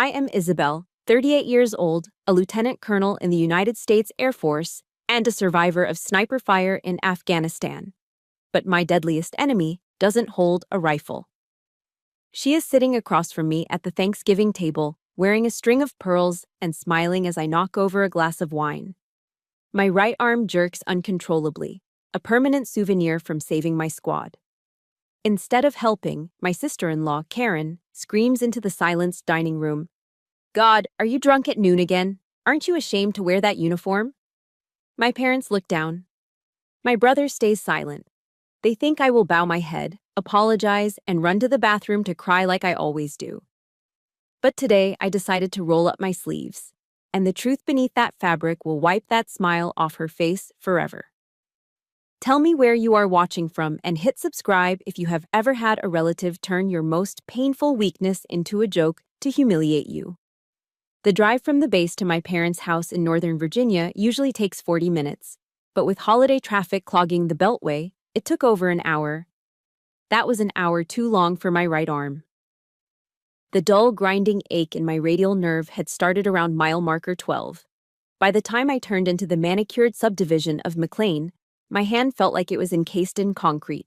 I am Isabel, 38 years old, a lieutenant colonel in the United States Air Force, and a survivor of sniper fire in Afghanistan. But my deadliest enemy doesn't hold a rifle. She is sitting across from me at the Thanksgiving table, wearing a string of pearls and smiling as I knock over a glass of wine. My right arm jerks uncontrollably, a permanent souvenir from saving my squad. Instead of helping, my sister-in-law, Karen, screams into the silenced dining room, "God, are you drunk at noon again? Aren't you ashamed to wear that uniform?" My parents look down. My brother stays silent. They think I will bow my head, apologize, and run to the bathroom to cry like I always do. But today, I decided to roll up my sleeves, and the truth beneath that fabric will wipe that smile off her face forever. Tell me where you are watching from and hit subscribe if you have ever had a relative turn your most painful weakness into a joke to humiliate you. The drive from the base to my parents' house in Northern Virginia usually takes 40 minutes, but with holiday traffic clogging the Beltway, it took over an hour. That was an hour too long for my right arm. The dull, grinding ache in my radial nerve had started around mile marker 12. By the time I turned into the manicured subdivision of McLean, my hand felt like it was encased in concrete.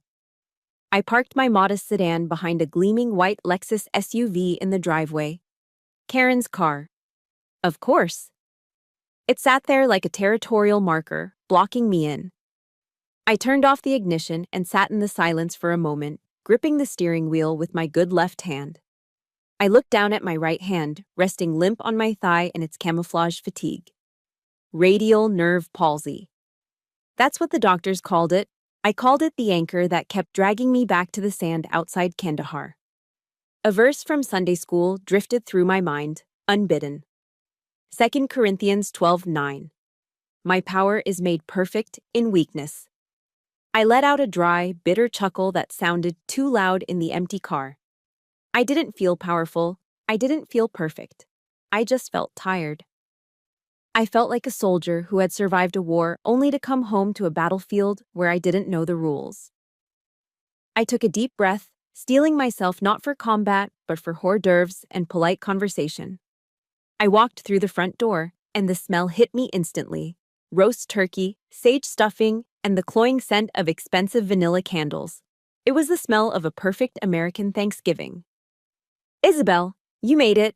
I parked my modest sedan behind a gleaming white Lexus SUV in the driveway. Karen's car. Of course. It sat there like a territorial marker, blocking me in. I turned off the ignition and sat in the silence for a moment, gripping the steering wheel with my good left hand. I looked down at my right hand, resting limp on my thigh in its camouflage fatigue. Radial nerve palsy. That's what the doctors called it. I called it the anchor that kept dragging me back to the sand outside Kandahar. A verse from Sunday school drifted through my mind, unbidden. 2 Corinthians 12:9. My power is made perfect in weakness. I let out a dry, bitter chuckle that sounded too loud in the empty car. I didn't feel powerful. I didn't feel perfect. I just felt tired. I felt like a soldier who had survived a war only to come home to a battlefield where I didn't know the rules. I took a deep breath, steeling myself not for combat, but for hors d'oeuvres and polite conversation. I walked through the front door, and the smell hit me instantly. Roast turkey, sage stuffing, and the cloying scent of expensive vanilla candles. It was the smell of a perfect American Thanksgiving. "Isabel, you made it."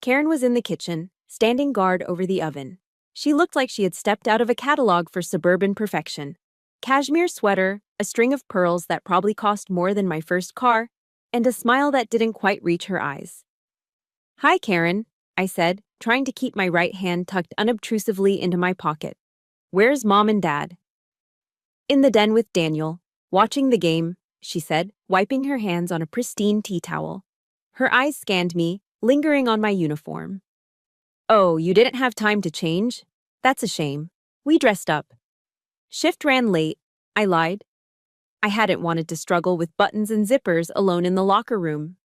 Karen was in the kitchen, standing guard over the oven. She looked like she had stepped out of a catalog for suburban perfection. Cashmere sweater, a string of pearls that probably cost more than my first car, and a smile that didn't quite reach her eyes. "Hi, Karen," I said, trying to keep my right hand tucked unobtrusively into my pocket. "Where's Mom and Dad?" "In the den with Daniel, watching the game," she said, wiping her hands on a pristine tea towel. Her eyes scanned me, lingering on my uniform. "Oh, you didn't have time to change? That's a shame. We dressed up." "Shift ran late," I lied. I hadn't wanted to struggle with buttons and zippers alone in the locker room.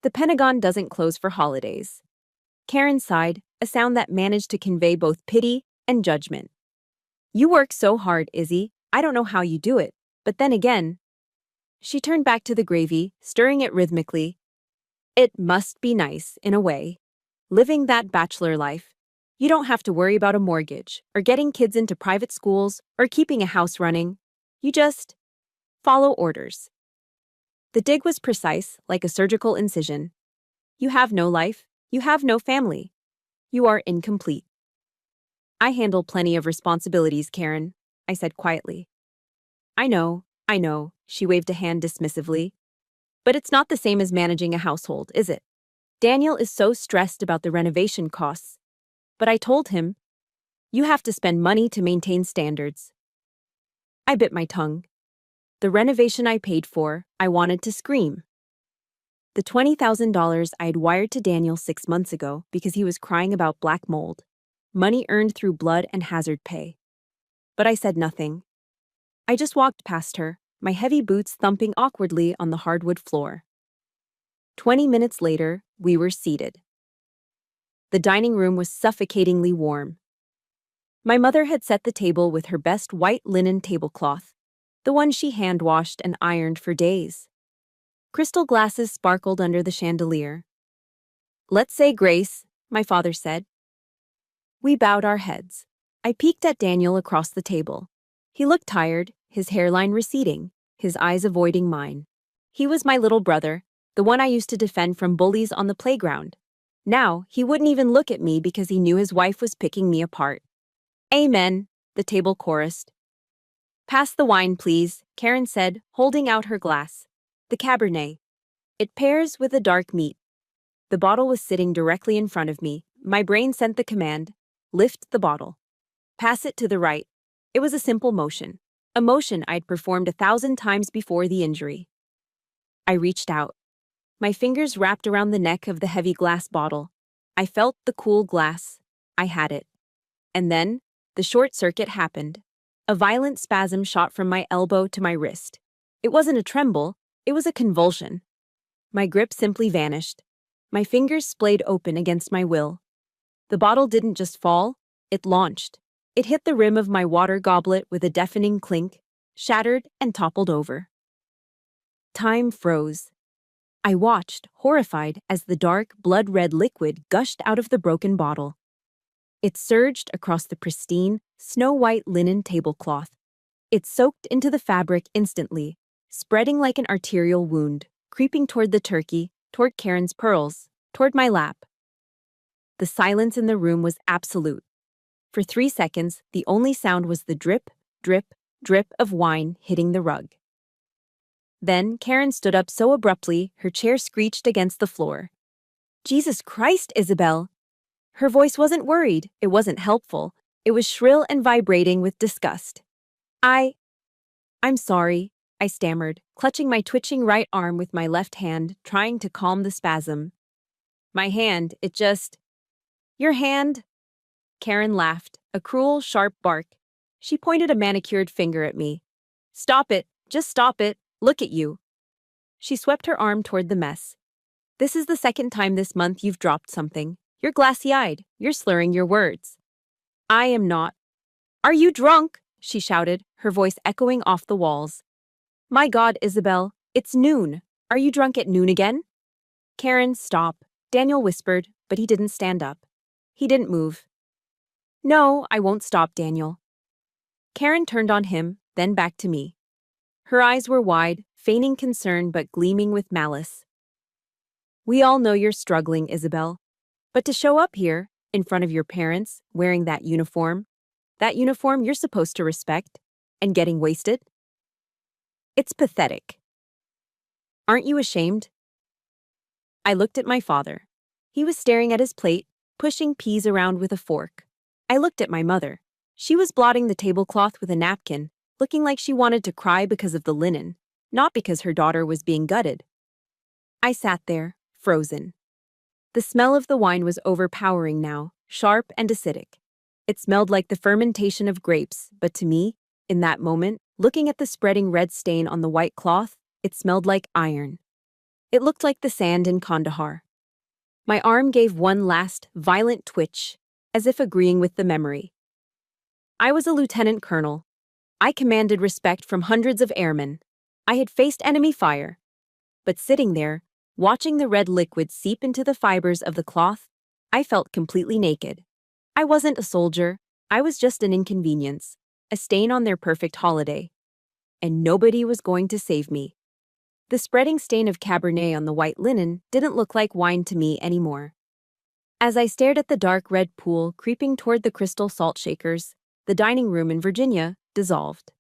"The Pentagon doesn't close for holidays." Karen sighed, a sound that managed to convey both pity and judgment. "You work so hard, Izzy. I don't know how you do it, but then again." She turned back to the gravy, stirring it rhythmically. "It must be nice, in a way. Living that bachelor life. You don't have to worry about a mortgage, or getting kids into private schools, or keeping a house running. You just follow orders." The dig was precise, like a surgical incision. You have no life. You have no family. You are incomplete. "I handle plenty of responsibilities, Karen," I said quietly. I know, she waved a hand dismissively. "But it's not the same as managing a household, is it? Daniel is so stressed about the renovation costs. But I told him, you have to spend money to maintain standards." I bit my tongue. The renovation I paid for, I wanted to scream. The $20,000 I had wired to Daniel 6 months ago because he was crying about black mold. Money earned through blood and hazard pay. But I said nothing. I just walked past her, my heavy boots thumping awkwardly on the hardwood floor. 20 minutes later, we were seated. The dining room was suffocatingly warm. My mother had set the table with her best white linen tablecloth, the one she hand-washed and ironed for days. Crystal glasses sparkled under the chandelier. Let's say grace, my father said. We bowed our heads. I peeked at Daniel across the table. He looked tired, his hairline receding, his eyes avoiding mine. He was my little brother, the one I used to defend from bullies on the playground. Now, he wouldn't even look at me because he knew his wife was picking me apart. Amen, the table chorused. Pass the wine, please, Karen said, holding out her glass. The Cabernet. It pairs with the dark meat. The bottle was sitting directly in front of me. My brain sent the command, lift the bottle. Pass it to the right. It was a simple motion. A motion I'd performed 1,000 times before the injury. I reached out. My fingers wrapped around the neck of the heavy glass bottle. I felt the cool glass. I had it. And then, the short circuit happened. A violent spasm shot from my elbow to my wrist. It wasn't a tremble, it was a convulsion. My grip simply vanished. My fingers splayed open against my will. The bottle didn't just fall, it launched. It hit the rim of my water goblet with a deafening clink, shattered and toppled over. Time froze. I watched, horrified, as the dark, blood-red liquid gushed out of the broken bottle. It surged across the pristine, snow-white linen tablecloth. It soaked into the fabric instantly, spreading like an arterial wound, creeping toward the turkey, toward Karen's pearls, toward my lap. The silence in the room was absolute. For 3 seconds, the only sound was the drip, drip, drip of wine hitting the rug. Then Karen stood up so abruptly, her chair screeched against the floor. Jesus Christ, Isabel! Her voice wasn't worried, it wasn't helpful. It was shrill and vibrating with disgust. I'm sorry, I stammered, clutching my twitching right arm with my left hand, trying to calm the spasm. My hand, Your hand? Karen laughed, a cruel, sharp bark. She pointed a manicured finger at me. Stop it, just stop it, look at you. She swept her arm toward the mess. This is the second time this month you've dropped something. You're glassy-eyed, you're slurring your words. I am not. Are you drunk? She shouted, her voice echoing off the walls. My God, Isabel, it's noon. Are you drunk at noon again? Karen, stop, Daniel whispered, but he didn't stand up. He didn't move. No, I won't stop, Daniel. Karen turned on him, then back to me. Her eyes were wide, feigning concern but gleaming with malice. We all know you're struggling, Isabel. But to show up here, in front of your parents, wearing that uniform you're supposed to respect, and getting wasted? It's pathetic. Aren't you ashamed? I looked at my father. He was staring at his plate, pushing peas around with a fork. I looked at my mother. She was blotting the tablecloth with a napkin, looking like she wanted to cry because of the linen, not because her daughter was being gutted. I sat there, frozen. The smell of the wine was overpowering now, sharp and acidic. It smelled like the fermentation of grapes, but to me, in that moment, looking at the spreading red stain on the white cloth, it smelled like iron. It looked like the sand in Kandahar. My arm gave one last, violent twitch, as if agreeing with the memory. I was a lieutenant colonel. I commanded respect from hundreds of airmen. I had faced enemy fire. But sitting there, watching the red liquid seep into the fibers of the cloth, I felt completely naked. I wasn't a soldier, I was just an inconvenience, a stain on their perfect holiday. And nobody was going to save me. The spreading stain of Cabernet on the white linen didn't look like wine to me anymore. As I stared at the dark red pool creeping toward the crystal salt shakers, the dining room in Virginia dissolved.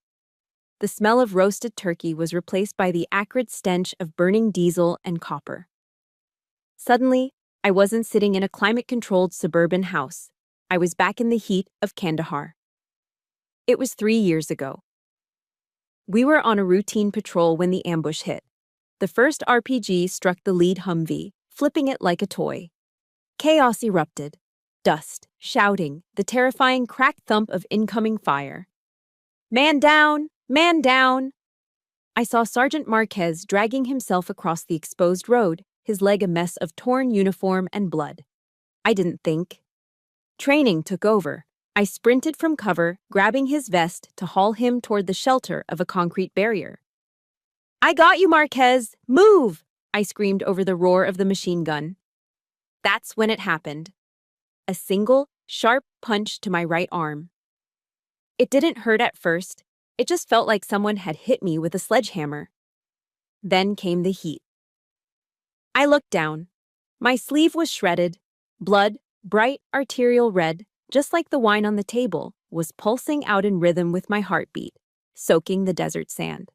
The smell of roasted turkey was replaced by the acrid stench of burning diesel and copper. Suddenly, I wasn't sitting in a climate-controlled suburban house. I was back in the heat of Kandahar. It was 3 years ago. We were on a routine patrol when the ambush hit. The first RPG struck the lead Humvee, flipping it like a toy. Chaos erupted. Dust, shouting, the terrifying crack thump of incoming fire. Man down! Man down! I saw Sergeant Marquez dragging himself across the exposed road, his leg a mess of torn uniform and blood. I didn't think. Training took over. I sprinted from cover, grabbing his vest to haul him toward the shelter of a concrete barrier. I got you, Marquez! Move! I screamed over the roar of the machine gun. That's when it happened. A single, sharp punch to my right arm. It didn't hurt at first. It just felt like someone had hit me with a sledgehammer. Then came the heat. I looked down. My sleeve was shredded. Blood, bright arterial red, just like the wine on the table, was pulsing out in rhythm with my heartbeat, soaking the desert sand.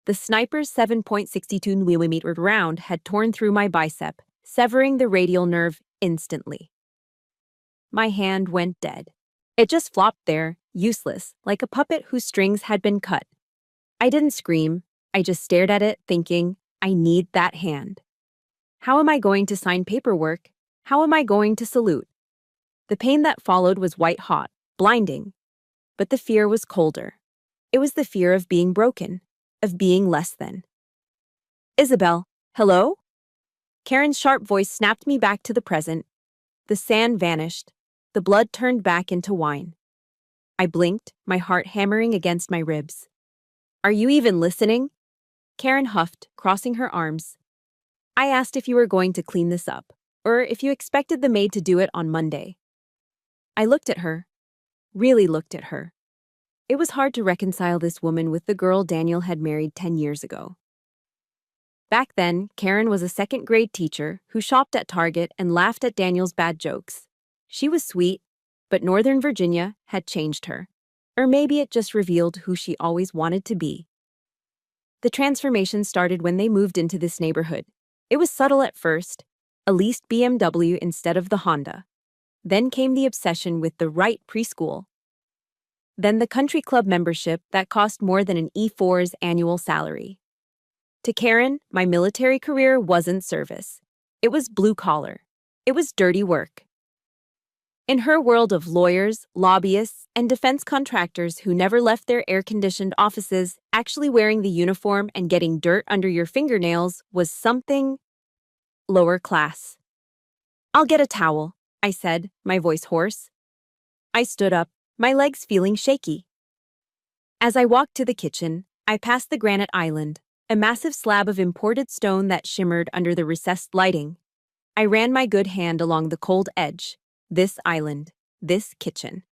The sniper's 7.62mm round had torn through my bicep, severing the radial nerve instantly. My hand went dead. It just flopped there, useless, like a puppet whose strings had been cut. I didn't scream. I just stared at it, thinking, I need that hand. How am I going to sign paperwork? How am I going to salute? The pain that followed was white hot, blinding. But the fear was colder. It was the fear of being broken, of being less than. Isabel, hello? Karen's sharp voice snapped me back to the present. The sand vanished. The blood turned back into wine. I blinked, my heart hammering against my ribs. Are you even listening? Karen huffed, crossing her arms. I asked if you were going to clean this up, or if you expected the maid to do it on Monday. I looked at her, really looked at her. It was hard to reconcile this woman with the girl Daniel had married 10 years ago. Back then, Karen was a second-grade teacher who shopped at Target and laughed at Daniel's bad jokes. She was sweet, but Northern Virginia had changed her. Or maybe it just revealed who she always wanted to be. The transformation started when they moved into this neighborhood. It was subtle at first, a leased BMW instead of the Honda. Then came the obsession with the right preschool. Then the country club membership that cost more than an E4's annual salary. To Karen, my military career wasn't service. It was blue-collar. It was dirty work. In her world of lawyers, lobbyists, and defense contractors who never left their air-conditioned offices, actually wearing the uniform and getting dirt under your fingernails was something lower class. I'll get a towel, I said, my voice hoarse. I stood up, my legs feeling shaky. As I walked to the kitchen, I passed the granite island, a massive slab of imported stone that shimmered under the recessed lighting. I ran my good hand along the cold edge. This island, this kitchen.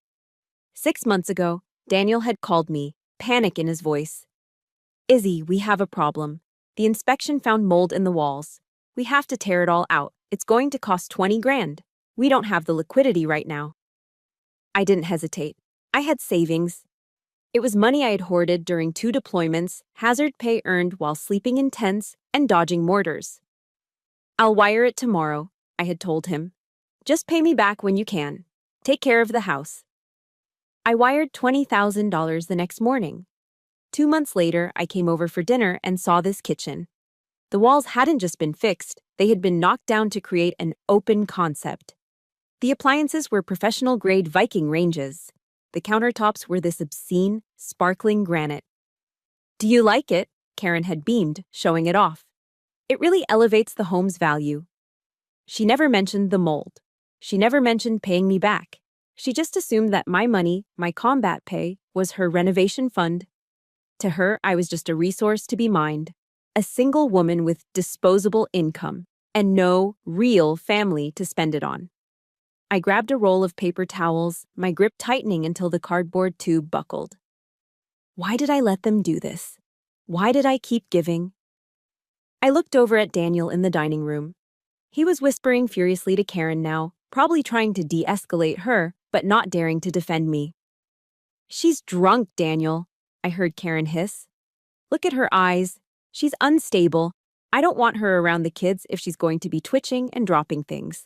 6 months ago, Daniel had called me, panic in his voice. Izzy, we have a problem. The inspection found mold in the walls. We have to tear it all out. It's going to cost 20 grand. We don't have the liquidity right now. I didn't hesitate. I had savings. It was money I had hoarded during 2 deployments, hazard pay earned while sleeping in tents and dodging mortars. I'll wire it tomorrow, I had told him. Just pay me back when you can. Take care of the house. I wired $20,000 the next morning. 2 months later, I came over for dinner and saw this kitchen. The walls hadn't just been fixed, they had been knocked down to create an open concept. The appliances were professional-grade Viking ranges. The countertops were this obscene, sparkling granite. Do you like it? Karen had beamed, showing it off. It really elevates the home's value. She never mentioned the mold. She never mentioned paying me back. She just assumed that my money, my combat pay, was her renovation fund. To her, I was just a resource to be mined. A single woman with disposable income and no real family to spend it on. I grabbed a roll of paper towels, my grip tightening until the cardboard tube buckled. Why did I let them do this? Why did I keep giving? I looked over at Daniel in the dining room. He was whispering furiously to Karen now, probably trying to de-escalate her, but not daring to defend me. She's drunk, Daniel, I heard Karen hiss. Look at her eyes. She's unstable. I don't want her around the kids if she's going to be twitching and dropping things.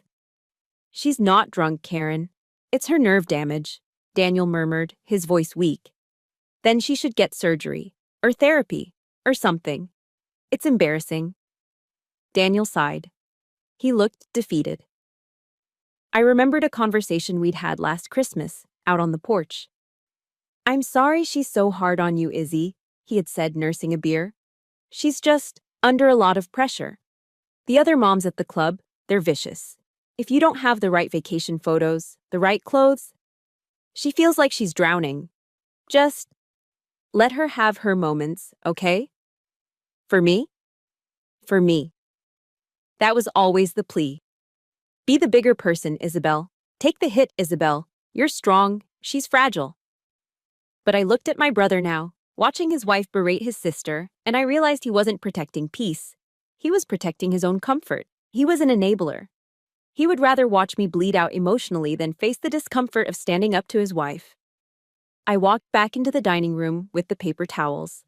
She's not drunk, Karen. It's her nerve damage, Daniel murmured, his voice weak. Then she should get surgery, or therapy, or something. It's embarrassing. Daniel sighed. He looked defeated. I remembered a conversation we'd had last Christmas, out on the porch. I'm sorry she's so hard on you, Izzy, he had said, nursing a beer. She's just under a lot of pressure. The other moms at the club, they're vicious. If you don't have the right vacation photos, the right clothes, she feels like she's drowning. Just let her have her moments, okay? For me? For me. That was always the plea. Be the bigger person, Isabel. Take the hit, Isabel. You're strong, she's fragile. But I looked at my brother now, watching his wife berate his sister, and I realized he wasn't protecting peace. He was protecting his own comfort. He was an enabler. He would rather watch me bleed out emotionally than face the discomfort of standing up to his wife. I walked back into the dining room with the paper towels.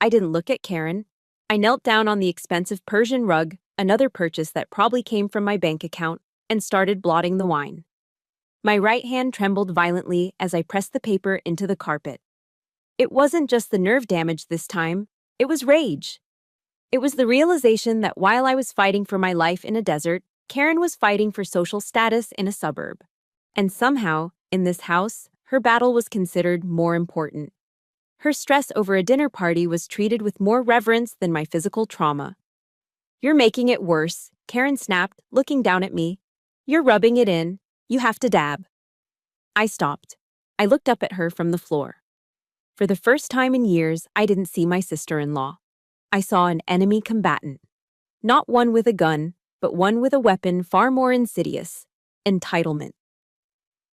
I didn't look at Karen. I knelt down on the expensive Persian rug, another purchase that probably came from my bank account, and started blotting the wine. My right hand trembled violently as I pressed the paper into the carpet. It wasn't just the nerve damage this time, it was rage. It was the realization that while I was fighting for my life in a desert, Karen was fighting for social status in a suburb. And somehow, in this house, her battle was considered more important. Her stress over a dinner party was treated with more reverence than my physical trauma. "You're making it worse," Karen snapped, looking down at me. "You're rubbing it in. You have to dab." I stopped. I looked up at her from the floor. For the first time in years, I didn't see my sister-in-law. I saw an enemy combatant. Not one with a gun, but one with a weapon far more insidious: entitlement.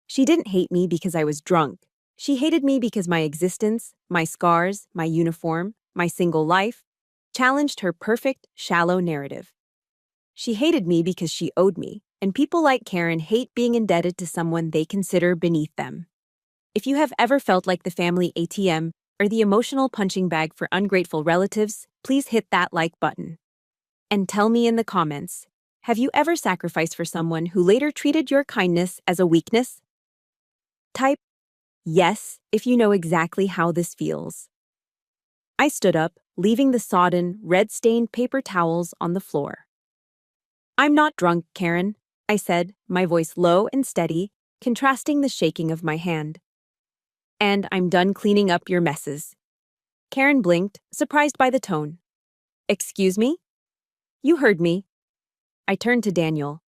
She didn't hate me because I was drunk. She hated me because my existence, my scars, my uniform, my single life, challenged her perfect, shallow narrative. She hated me because she owed me, and people like Karen hate being indebted to someone they consider beneath them. If you have ever felt like the family ATM or the emotional punching bag for ungrateful relatives, please hit that like button. And tell me in the comments, have you ever sacrificed for someone who later treated your kindness as a weakness? Type yes if you know exactly how this feels. I stood up, leaving the sodden, red-stained paper towels on the floor. "I'm not drunk, Karen," I said, my voice low and steady, contrasting the shaking of my hand. "And I'm done cleaning up your messes." Karen blinked, surprised by the tone. "Excuse me?" "You heard me." I turned to Daniel.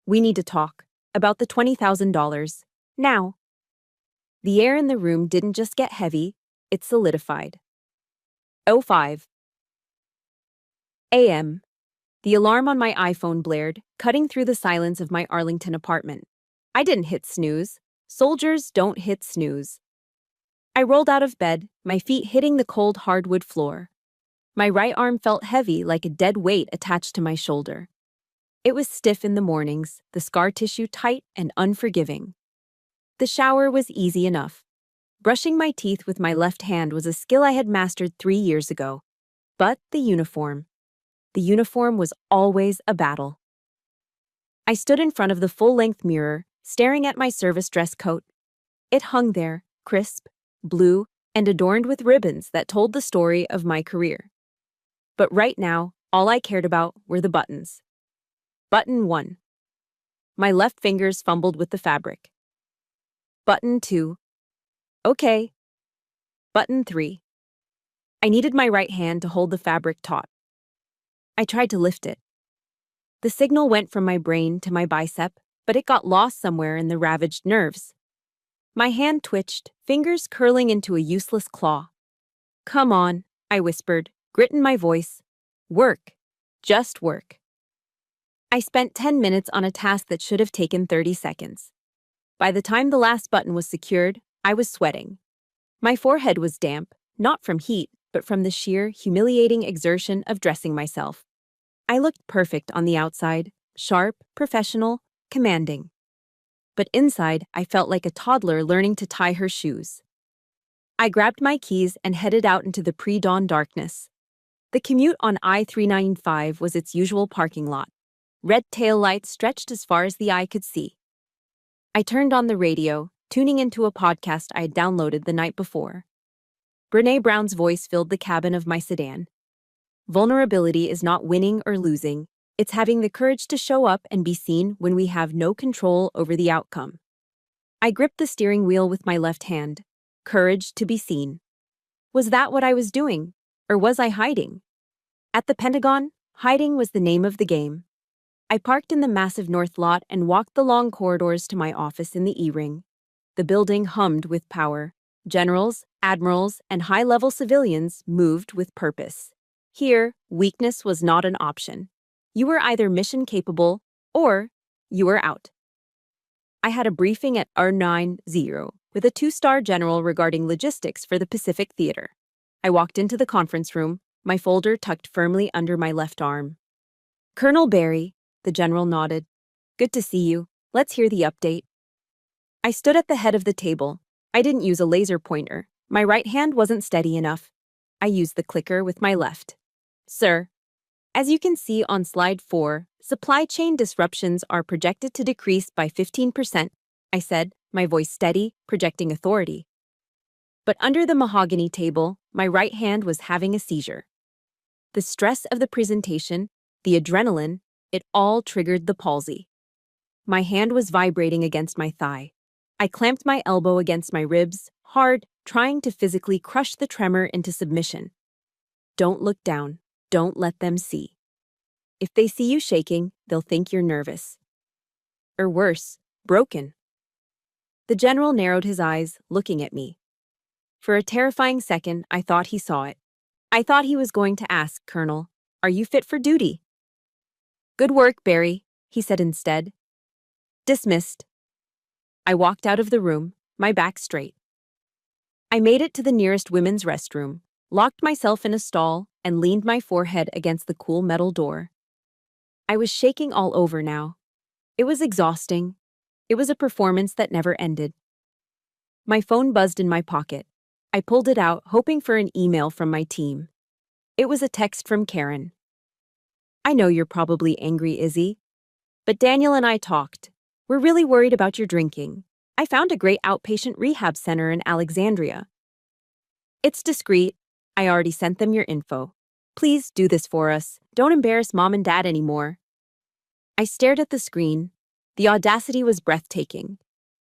"We need to talk. About the $20,000. Now." The air in the room didn't just get heavy, it solidified. 05 a.m. The alarm on my iPhone blared, cutting through the silence of my Arlington apartment. I didn't hit snooze. Soldiers don't hit snooze. I rolled out of bed, my feet hitting the cold hardwood floor. My right arm felt heavy, like a dead weight attached to my shoulder. It was stiff in the mornings, the scar tissue tight and unforgiving. The shower was easy enough. Brushing my teeth with my left hand was a skill I had mastered 3 years ago. But the uniform. The uniform was always a battle. I stood in front of the full-length mirror, staring at my service dress coat. It hung there, crisp, blue, and adorned with ribbons that told the story of my career. But right now, all I cared about were the buttons. Button 1. My left fingers fumbled with the fabric. Button 2. Okay. Button 3. I needed my right hand to hold the fabric taut. I tried to lift it. The signal went from my brain to my bicep, but it got lost somewhere in the ravaged nerves. My hand twitched, fingers curling into a useless claw. "Come on," I whispered, grit in my voice. "Work. Just work." I spent 10 minutes on a task that should have taken 30 seconds. By the time the last button was secured, I was sweating. My forehead was damp, not from heat, but from the sheer, humiliating exertion of dressing myself. I looked perfect on the outside, sharp, professional, commanding. But inside, I felt like a toddler learning to tie her shoes. I grabbed my keys and headed out into the pre-dawn darkness. The commute on I-395 was its usual parking lot. Red taillights stretched as far as the eye could see. I turned on the radio, tuning into a podcast I had downloaded the night before. Brené Brown's voice filled the cabin of my sedan. Vulnerability is not winning or losing. It's having the courage to show up and be seen when we have no control over the outcome. I gripped the steering wheel with my left hand. Courage to be seen. Was that what I was doing? Or was I hiding? At the Pentagon, hiding was the name of the game. I parked in the massive north lot and walked the long corridors to my office in the E-Ring. The building hummed with power. Generals, admirals, and high-level civilians moved with purpose. Here, weakness was not an option. You were either mission-capable or You are out. I had a briefing at R90 with a 2-star general regarding logistics for the Pacific Theater. I walked into the conference room, my folder tucked firmly under my left arm. Colonel Barry, the general nodded. Good to see you. Let's hear the update. I stood at the head of the table. I didn't use a laser pointer. My right hand wasn't steady enough. I used the clicker with my left. Sir, as you can see on slide 4, supply chain disruptions are projected to decrease by 15%, I said, my voice steady, projecting authority. But under the mahogany table, my right hand was having a seizure. The stress of the presentation, the adrenaline, it all triggered the palsy. My hand was vibrating against my thigh. I clamped my elbow against my ribs, hard, trying to physically crush the tremor into submission. Don't look down. Don't let them see. If they see you shaking, they'll think you're nervous. Or worse, broken. The general narrowed his eyes, looking at me. For a terrifying second, I thought he saw it. I thought he was going to ask, Colonel, are you fit for duty? Good work, Barry, he said instead. Dismissed. I walked out of the room, my back straight. I made it to the nearest women's restroom, locked myself in a stall, and leaned my forehead against the cool metal door. I was shaking all over now. It was exhausting. It was a performance that never ended. My phone buzzed in my pocket. I pulled it out, hoping for an email from my team. It was a text from Karen. I know you're probably angry, Izzy. But Daniel and I talked. We're really worried about your drinking. I found a great outpatient rehab center in Alexandria. It's discreet. I already sent them your info. Please do this for us. Don't embarrass Mom and Dad anymore. I stared at the screen. The audacity was breathtaking.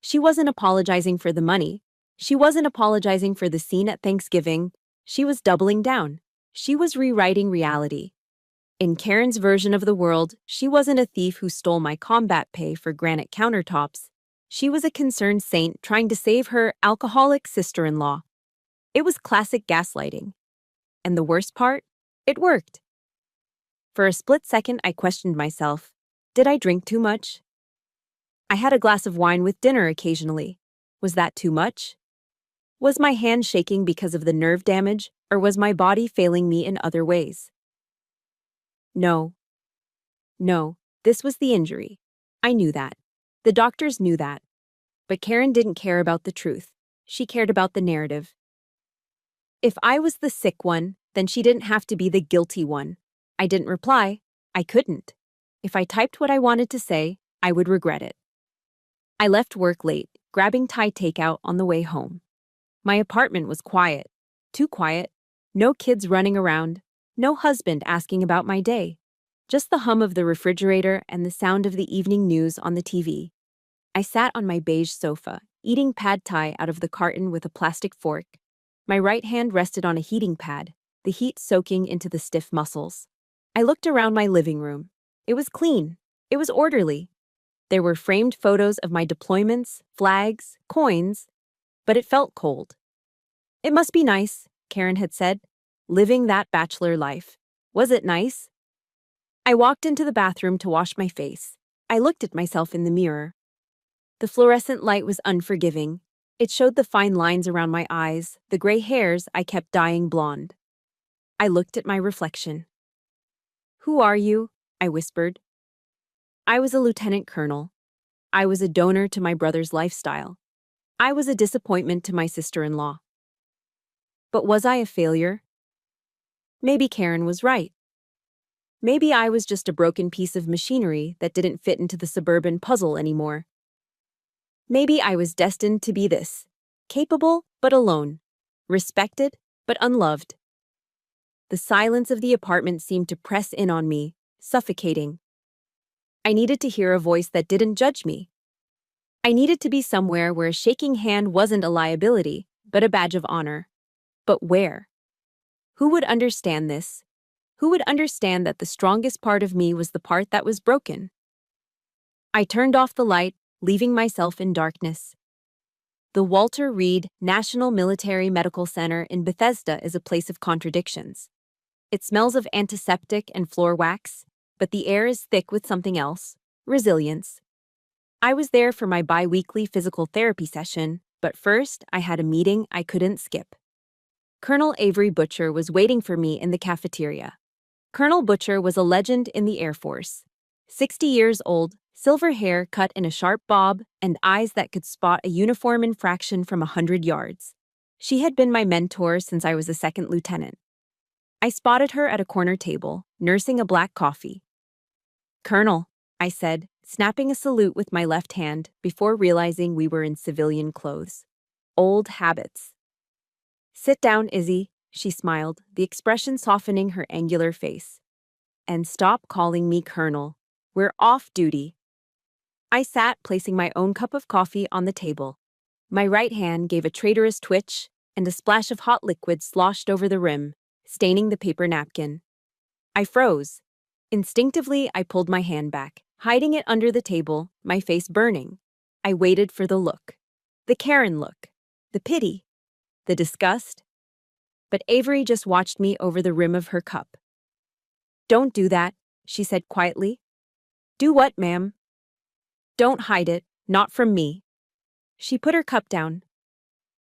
She wasn't apologizing for the money. She wasn't apologizing for the scene at Thanksgiving. She was doubling down. She was rewriting reality. In Karen's version of the world, she wasn't a thief who stole my combat pay for granite countertops. She was a concerned saint trying to save her alcoholic sister-in-law. It was classic gaslighting. And the worst part? It worked. For a split second, I questioned myself. Did I drink too much? I had a glass of wine with dinner occasionally. Was that too much? Was my hand shaking because of the nerve damage, or was my body failing me in other ways? No, this was the injury. I knew that. The doctors knew that. But Karen didn't care about the truth. She cared about the narrative. If I was the sick one, then she didn't have to be the guilty one. I didn't reply. I couldn't. If I typed what I wanted to say, I would regret it. I left work late, grabbing Thai takeout on the way home. My apartment was quiet. Too quiet. No kids running around. No husband asking about my day. Just the hum of the refrigerator and the sound of the evening news on the TV. I sat on my beige sofa, eating pad thai out of the carton with a plastic fork. My right hand rested on a heating pad, the heat soaking into the stiff muscles. I looked around my living room. It was clean. It was orderly. There were framed photos of my deployments, flags, coins, but it felt cold. It must be nice, Karen had said. Living that bachelor life. Was it nice? I walked into the bathroom to wash my face. I looked at myself in the mirror. The fluorescent light was unforgiving. It showed the fine lines around my eyes, the gray hairs I kept dyeing blonde. I looked at my reflection. Who are you? I whispered. I was a lieutenant colonel. I was a donor to my brother's lifestyle. I was a disappointment to my sister-in-law. But was I a failure? Maybe Karen was right. Maybe I was just a broken piece of machinery that didn't fit into the suburban puzzle anymore. Maybe I was destined to be this, capable but alone, respected but unloved. The silence of the apartment seemed to press in on me, suffocating. I needed to hear a voice that didn't judge me. I needed to be somewhere where a shaking hand wasn't a liability, but a badge of honor. But where? Who would understand this? Who would understand that the strongest part of me was the part that was broken? I turned off the light, leaving myself in darkness. The Walter Reed National Military Medical Center in Bethesda is a place of contradictions. It smells of antiseptic and floor wax, but the air is thick with something else, resilience. I was there for my bi-weekly physical therapy session, but first I had a meeting I couldn't skip. Colonel Avery Butcher was waiting for me in the cafeteria. Colonel Butcher was a legend in the Air Force. 60 years old, silver hair cut in a sharp bob, and eyes that could spot a uniform infraction from 100 yards. She had been my mentor since I was a second lieutenant. I spotted her at a corner table, nursing a black coffee. "Colonel," I said, snapping a salute with my left hand before realizing we were in civilian clothes. Old habits. "Sit down, Izzy," she smiled, the expression softening her angular face. "And stop calling me Colonel. We're off duty." I sat, placing my own cup of coffee on the table. My right hand gave a traitorous twitch, and a splash of hot liquid sloshed over the rim, staining the paper napkin. I froze. Instinctively, I pulled my hand back, hiding it under the table, my face burning. I waited for the look. The Karen look. The pity. The disgust. But Avery just watched me over the rim of her cup. "Don't do that," she said quietly. "Do what, ma'am?" "Don't hide it, not from me." She put her cup down.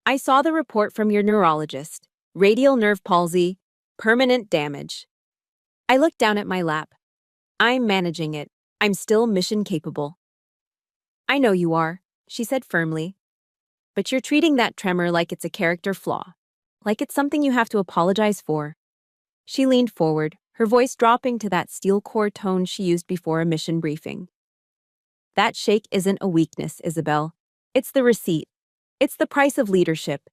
"I saw the report from your neurologist. Radial nerve palsy, permanent damage." I looked down at my lap. "I'm managing it. I'm still mission capable." "I know you are," she said firmly. "But you're treating that tremor like it's a character flaw. Like it's something you have to apologize for." She leaned forward, her voice dropping to that steel core tone she used before a mission briefing. "That shake isn't a weakness, Isabel. It's the receipt. It's the price of leadership.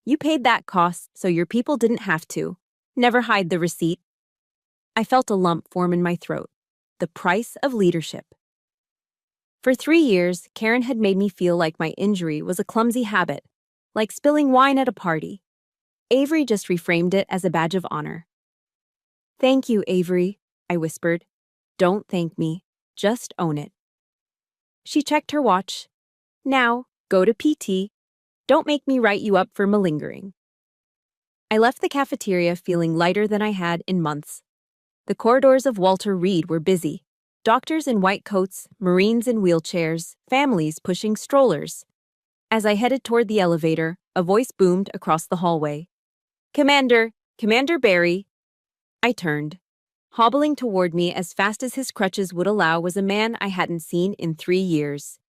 You paid that cost so your people didn't have to. Never hide the receipt." I felt a lump form in my throat. The price of leadership. For 3 years, Karen had made me feel like my injury was a clumsy habit, like spilling wine at a party. Avery just reframed it as a badge of honor. "Thank you, Avery," I whispered. "Don't thank me. Just own it." She checked her watch. "Now, go to PT. Don't make me write you up for malingering." I left the cafeteria feeling lighter than I had in months. The corridors of Walter Reed were busy. Doctors in white coats, Marines in wheelchairs, families pushing strollers. As I headed toward the elevator, a voice boomed across the hallway. Commander Barry." I turned. Hobbling toward me as fast as his crutches would allow was a man I hadn't seen in 3 years.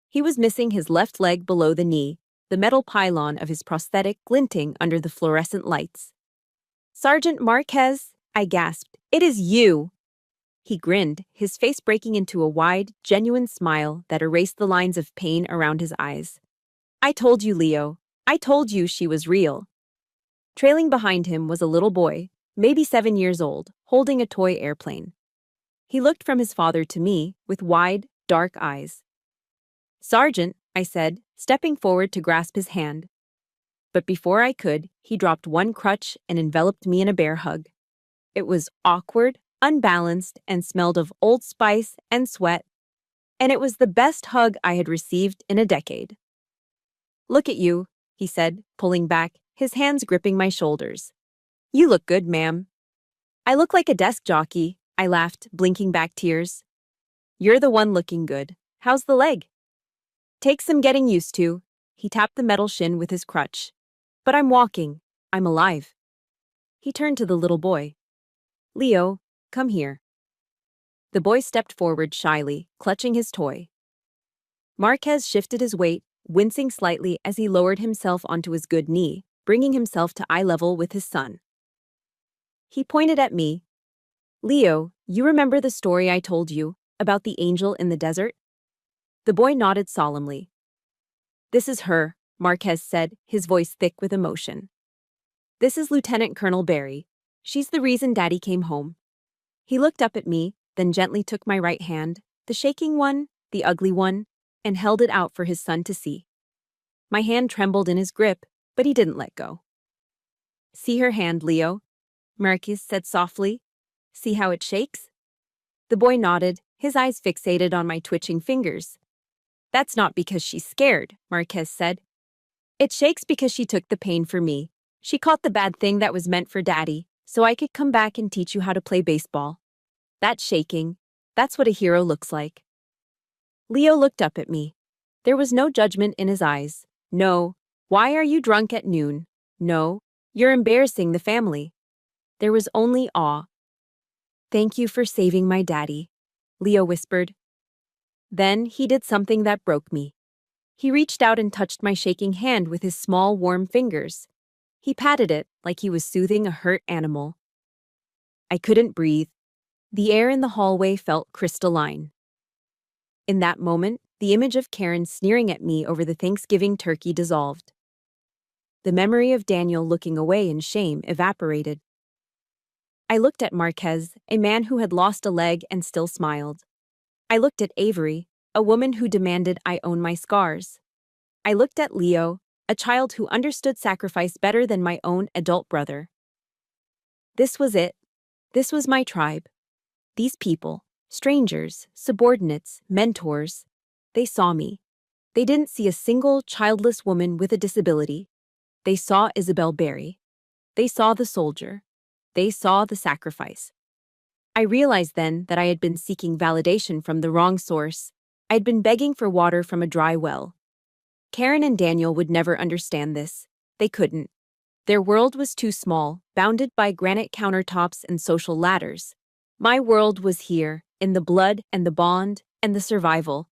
He was missing his left leg below the knee, the metal pylon of his prosthetic glinting under the fluorescent lights. "Sergeant Marquez," I gasped. "It is you!" He grinned, his face breaking into a wide, genuine smile that erased the lines of pain around his eyes. "I told you, Leo. I told you she was real." Trailing behind him was a little boy, maybe 7 years old, holding a toy airplane. He looked from his father to me with wide, dark eyes. "Sergeant," I said, stepping forward to grasp his hand. But before I could, he dropped one crutch and enveloped me in a bear hug. It was awkward, unbalanced, and smelled of Old Spice and sweat. And it was the best hug I had received in a decade. "Look at you," he said, pulling back, his hands gripping my shoulders. "You look good, ma'am." "I look like a desk jockey," I laughed, blinking back tears. "You're the one looking good. How's the leg?" "Takes some getting used to." He tapped the metal shin with his crutch. "But I'm walking. I'm alive." He turned to the little boy. "Leo, come here." The boy stepped forward shyly, clutching his toy. Marquez shifted his weight, wincing slightly as he lowered himself onto his good knee, bringing himself to eye level with his son. He pointed at me. "Leo, you remember the story I told you about the angel in the desert?" The boy nodded solemnly. "This is her," Marquez said, his voice thick with emotion. "This is Lieutenant Colonel Barry. She's the reason Daddy came home." He looked up at me, then gently took my right hand, the shaking one, the ugly one, and held it out for his son to see. My hand trembled in his grip, but he didn't let go. "See her hand, Leo," Marquez said softly. "See how it shakes?" The boy nodded, his eyes fixated on my twitching fingers. "That's not because she's scared," Marquez said. "It shakes because she took the pain for me. She caught the bad thing that was meant for Daddy, so I could come back and teach you how to play baseball. That shaking, that's what a hero looks like." Leo looked up at me. There was no judgment in his eyes. No, why are you drunk at noon? No, you're embarrassing the family. There was only awe. Thank you for saving my daddy, Leo whispered. Then he did something that broke me. He reached out and touched my shaking hand with his small, warm fingers. He patted it like he was soothing a hurt animal. I couldn't breathe. The air in the hallway felt crystalline. In that moment, the image of Karen sneering at me over the Thanksgiving turkey dissolved. The memory of Daniel looking away in shame evaporated. I looked at Marquez, a man who had lost a leg and still smiled. I looked at Avery, a woman who demanded I own my scars. I looked at Leo, a child who understood sacrifice better than my own adult brother. This was it. This was my tribe. These people, strangers, subordinates, mentors, they saw me. They didn't see a single childless woman with a disability. They saw Isabel Berry. They saw the soldier. They saw the sacrifice. I realized then that I had been seeking validation from the wrong source. I had been begging for water from a dry well. Karen and Daniel would never understand this. They couldn't. Their world was too small, bounded by granite countertops and social ladders. My world was here, in the blood and the bond and the survival.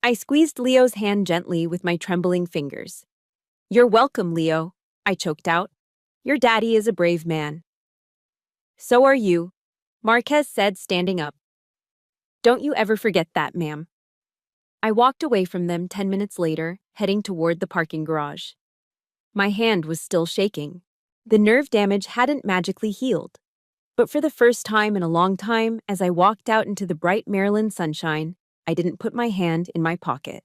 I squeezed Leo's hand gently with my trembling fingers. You're welcome, Leo, I choked out. Your daddy is a brave man. So are you, Marquez said, standing up. Don't you ever forget that, ma'am. I walked away from them 10 minutes later, heading toward the parking garage. My hand was still shaking. The nerve damage hadn't magically healed. But for the first time in a long time, as I walked out into the bright Maryland sunshine, I didn't put my hand in my pocket.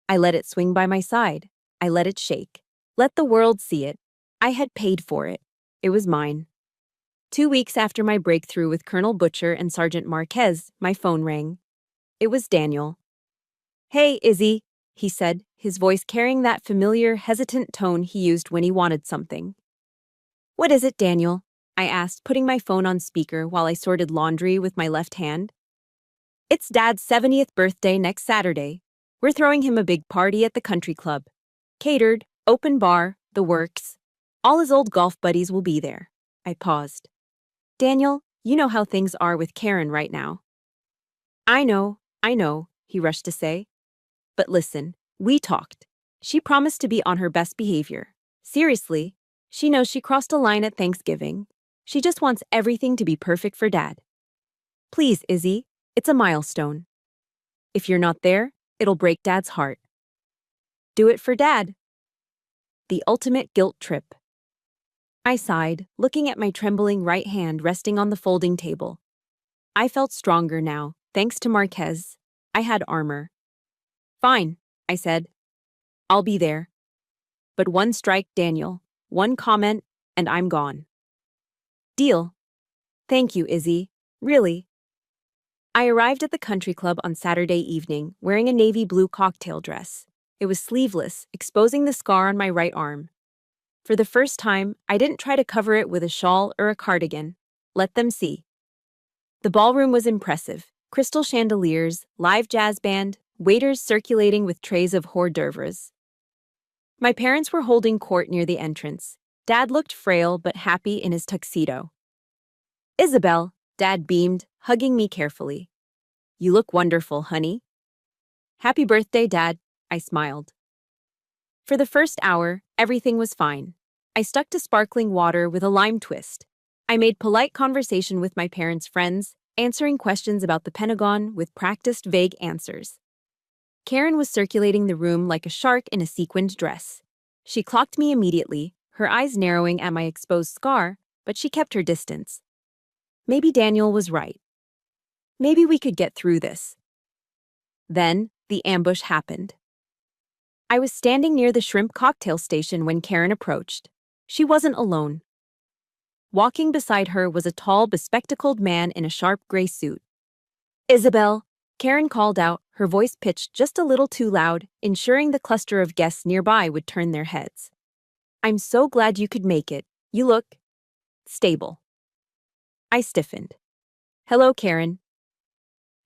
I let it swing by my side. I let it shake. Let the world see it. I had paid for it. It was mine. 2 weeks after my breakthrough with Colonel Butcher and Sergeant Marquez, my phone rang. It was Daniel. Hey, Izzy, he said, his voice carrying that familiar, hesitant tone he used when he wanted something. What is it, Daniel? I asked, putting my phone on speaker while I sorted laundry with my left hand. It's Dad's 70th birthday next Saturday. We're throwing him a big party at the country club. Catered, open bar, the works. All his old golf buddies will be there. I paused. Daniel, you know how things are with Karen right now. I know, he rushed to say. But listen, we talked. She promised to be on her best behavior. Seriously, she knows she crossed a line at Thanksgiving. She just wants everything to be perfect for Dad. Please, Izzy, it's a milestone. If you're not there, it'll break Dad's heart. Do it for Dad. The ultimate guilt trip. I sighed, looking at my trembling right hand resting on the folding table. I felt stronger now, thanks to Marquez. I had armor. Fine, I said. I'll be there. But one strike, Daniel, one comment, and I'm gone. Deal. Thank you, Izzy. Really. I arrived at the country club on Saturday evening, wearing a navy blue cocktail dress. It was sleeveless, exposing the scar on my right arm. For the first time, I didn't try to cover it with a shawl or a cardigan. Let them see. The ballroom was impressive. Crystal chandeliers, live jazz band, waiters circulating with trays of hors d'oeuvres. My parents were holding court near the entrance. Dad looked frail but happy in his tuxedo. Isabel, Dad beamed, hugging me carefully. You look wonderful, honey. Happy birthday, Dad, I smiled. For the first hour, everything was fine. I stuck to sparkling water with a lime twist. I made polite conversation with my parents' friends, answering questions about the Pentagon with practiced vague answers. Karen was circulating the room like a shark in a sequined dress. She clocked me immediately, her eyes narrowing at my exposed scar, but she kept her distance. Maybe Daniel was right. Maybe we could get through this. Then, the ambush happened. I was standing near the shrimp cocktail station when Karen approached. She wasn't alone. Walking beside her was a tall, bespectacled man in a sharp gray suit. Isabel, Karen called out, her voice pitched just a little too loud, ensuring the cluster of guests nearby would turn their heads. I'm so glad you could make it. You look stable. I stiffened. Hello, Karen.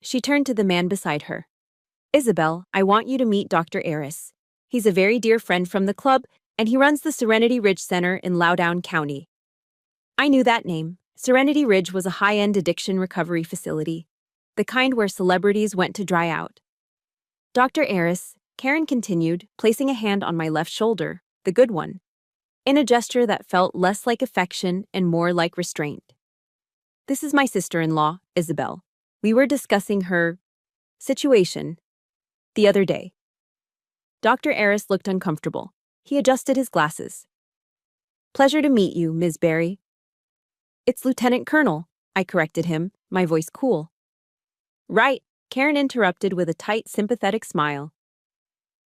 She turned to the man beside her. Isabel, I want you to meet Dr. Aris. He's a very dear friend from the club, and he runs the Serenity Ridge Center in Loudoun County. I knew that name. Serenity Ridge was a high-end addiction recovery facility, the kind where celebrities went to dry out. Dr. Aris, Karen continued, placing a hand on my left shoulder, the good one, in a gesture that felt less like affection and more like restraint. This is my sister-in-law, Isabel. We were discussing her situation the other day. Dr. Aris looked uncomfortable. He adjusted his glasses. Pleasure to meet you, Ms. Barry. It's Lieutenant Colonel, I corrected him, my voice cool. Right, Karen interrupted with a tight, sympathetic smile.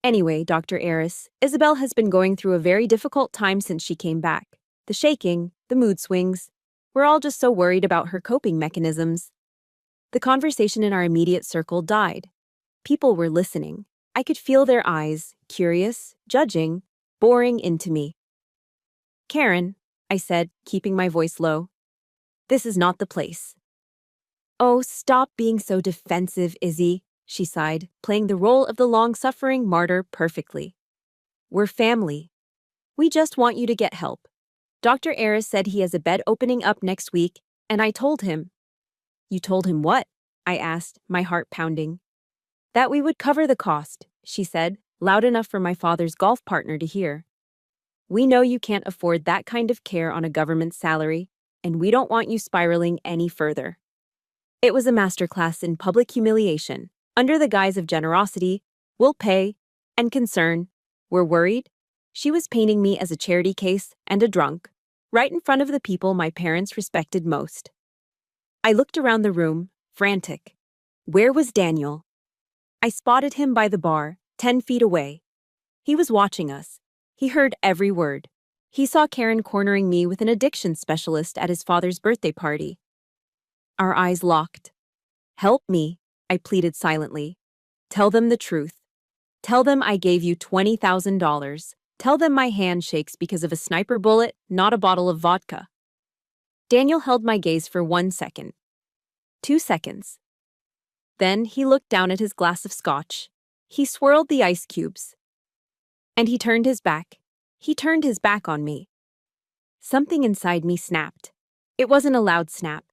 Anyway, Dr. Aris, Isabel has been going through a very difficult time since she came back. The shaking, the mood swings. We're all just so worried about her coping mechanisms. The conversation in our immediate circle died. People were listening. I could feel their eyes, curious, judging, boring into me. Karen, I said, keeping my voice low. This is not the place. Oh, stop being so defensive, Izzy, she sighed, playing the role of the long-suffering martyr perfectly. We're family. We just want you to get help. Dr. Aris said he has a bed opening up next week, and I told him. You told him what? I asked, my heart pounding. That we would cover the cost, she said, loud enough for my father's golf partner to hear. We know you can't afford that kind of care on a government salary, and we don't want you spiraling any further. It was a masterclass in public humiliation. Under the guise of generosity, we'll pay, and concern, we're worried. She was painting me as a charity case and a drunk, right in front of the people my parents respected most. I looked around the room, frantic. Where was Daniel? I spotted him by the bar, 10 feet away. He was watching us. He heard every word. He saw Karen cornering me with an addiction specialist at his father's birthday party. Our eyes locked. Help me, I pleaded silently. Tell them the truth. Tell them I gave you $20,000. Tell them my hand shakes because of a sniper bullet, not a bottle of vodka. Daniel held my gaze for 1 second. 2 seconds. Then he looked down at his glass of scotch. He swirled the ice cubes. And he turned his back. He turned his back on me. Something inside me snapped. It wasn't a loud snap.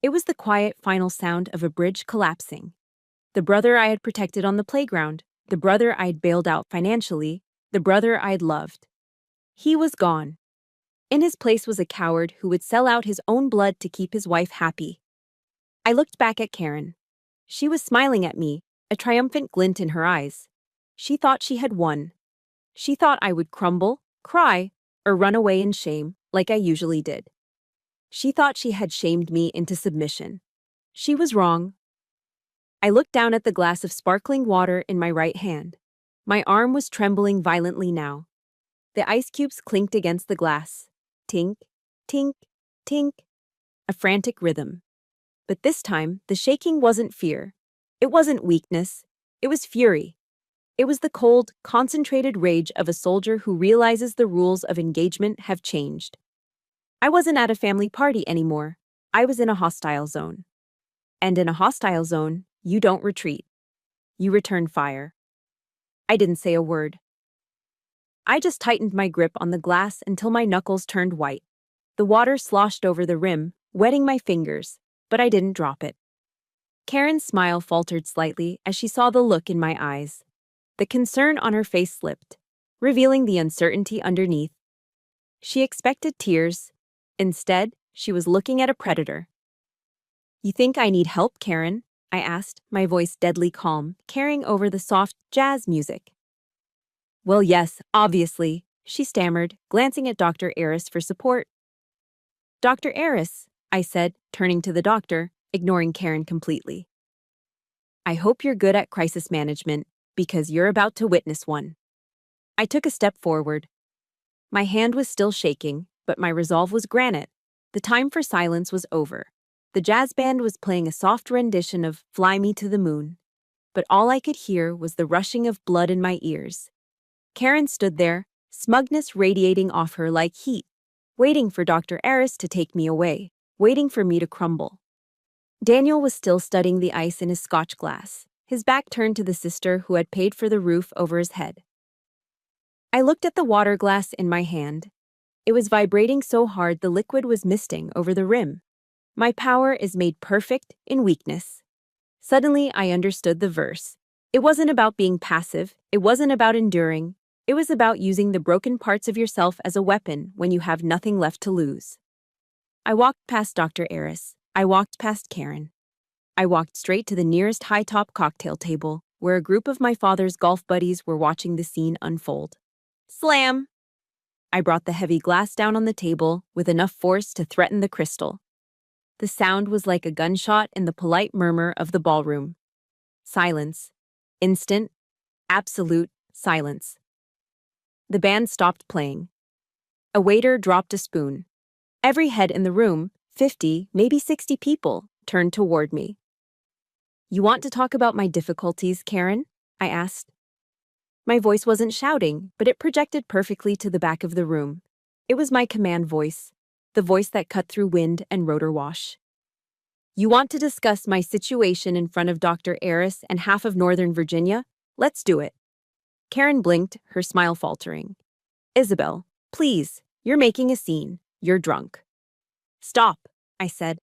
It was the quiet final sound of a bridge collapsing. The brother I had protected on the playground, the brother I'd bailed out financially, the brother I'd loved. He was gone. In his place was a coward who would sell out his own blood to keep his wife happy. I looked back at Karen. She was smiling at me, a triumphant glint in her eyes. She thought she had won. She thought I would crumble, cry, or run away in shame, like I usually did. She thought she had shamed me into submission. She was wrong. I looked down at the glass of sparkling water in my right hand. My arm was trembling violently now. The ice cubes clinked against the glass. Tink, tink, tink. A frantic rhythm. But this time, the shaking wasn't fear. It wasn't weakness. It was fury. It was the cold, concentrated rage of a soldier who realizes the rules of engagement have changed. I wasn't at a family party anymore. I was in a hostile zone. And in a hostile zone, you don't retreat. You return fire. I didn't say a word. I just tightened my grip on the glass until my knuckles turned white. The water sloshed over the rim, wetting my fingers, but I didn't drop it. Karen's smile faltered slightly as she saw the look in my eyes. The concern on her face slipped, revealing the uncertainty underneath. She expected tears. Instead, she was looking at a predator. You think I need help, Karen? I asked, my voice deadly calm, carrying over the soft jazz music. Well, yes, obviously, she stammered, glancing at Dr. Aris for support. Dr. Aris, I said, turning to the doctor, ignoring Karen completely. I hope you're good at crisis management, because you're about to witness one. I took a step forward. My hand was still shaking, but my resolve was granite. The time for silence was over. The jazz band was playing a soft rendition of Fly Me to the Moon, but all I could hear was the rushing of blood in my ears. Karen stood there, smugness radiating off her like heat, waiting for Dr. Aris to take me away, waiting for me to crumble. Daniel was still studying the ice in his scotch glass, his back turned to the sister who had paid for the roof over his head. I looked at the water glass in my hand. It was vibrating so hard the liquid was misting over the rim. My power is made perfect in weakness. Suddenly, I understood the verse. It wasn't about being passive. It wasn't about enduring. It was about using the broken parts of yourself as a weapon when you have nothing left to lose. I walked past Dr. Eris. I walked past Karen. I walked straight to the nearest high-top cocktail table, where a group of my father's golf buddies were watching the scene unfold. Slam! I brought the heavy glass down on the table with enough force to threaten the crystal. The sound was like a gunshot in the polite murmur of the ballroom. Silence. Instant, absolute silence. The band stopped playing. A waiter dropped a spoon. Every head in the room, 50, maybe 60 people, turned toward me. You want to talk about my difficulties, Karen? I asked. My voice wasn't shouting, but it projected perfectly to the back of the room. It was my command voice, the voice that cut through wind and rotor wash. You want to discuss my situation in front of Dr. Eris and half of Northern Virginia? Let's do it. Karen blinked, her smile faltering. Isabel, please, you're making a scene. You're drunk. Stop, I said.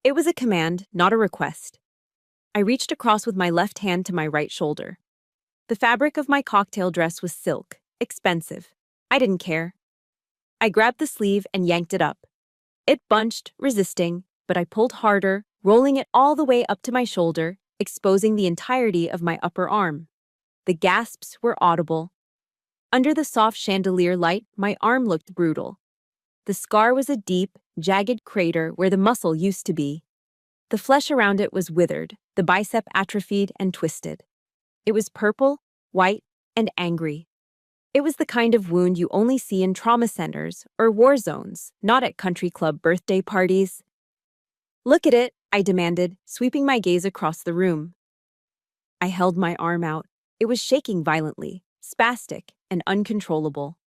It was a command, not a request. I reached across with my left hand to my right shoulder. The fabric of my cocktail dress was silk, expensive. I didn't care. I grabbed the sleeve and yanked it up. It bunched, resisting, but I pulled harder, rolling it all the way up to my shoulder, exposing the entirety of my upper arm. The gasps were audible. Under the soft chandelier light, my arm looked brutal. The scar was a deep, jagged crater where the muscle used to be. The flesh around it was withered, the bicep atrophied and twisted. It was purple, white, and angry. It was the kind of wound you only see in trauma centers or war zones, not at country club birthday parties. Look at it, I demanded, sweeping my gaze across the room. I held my arm out. It was shaking violently, spastic, and uncontrollable.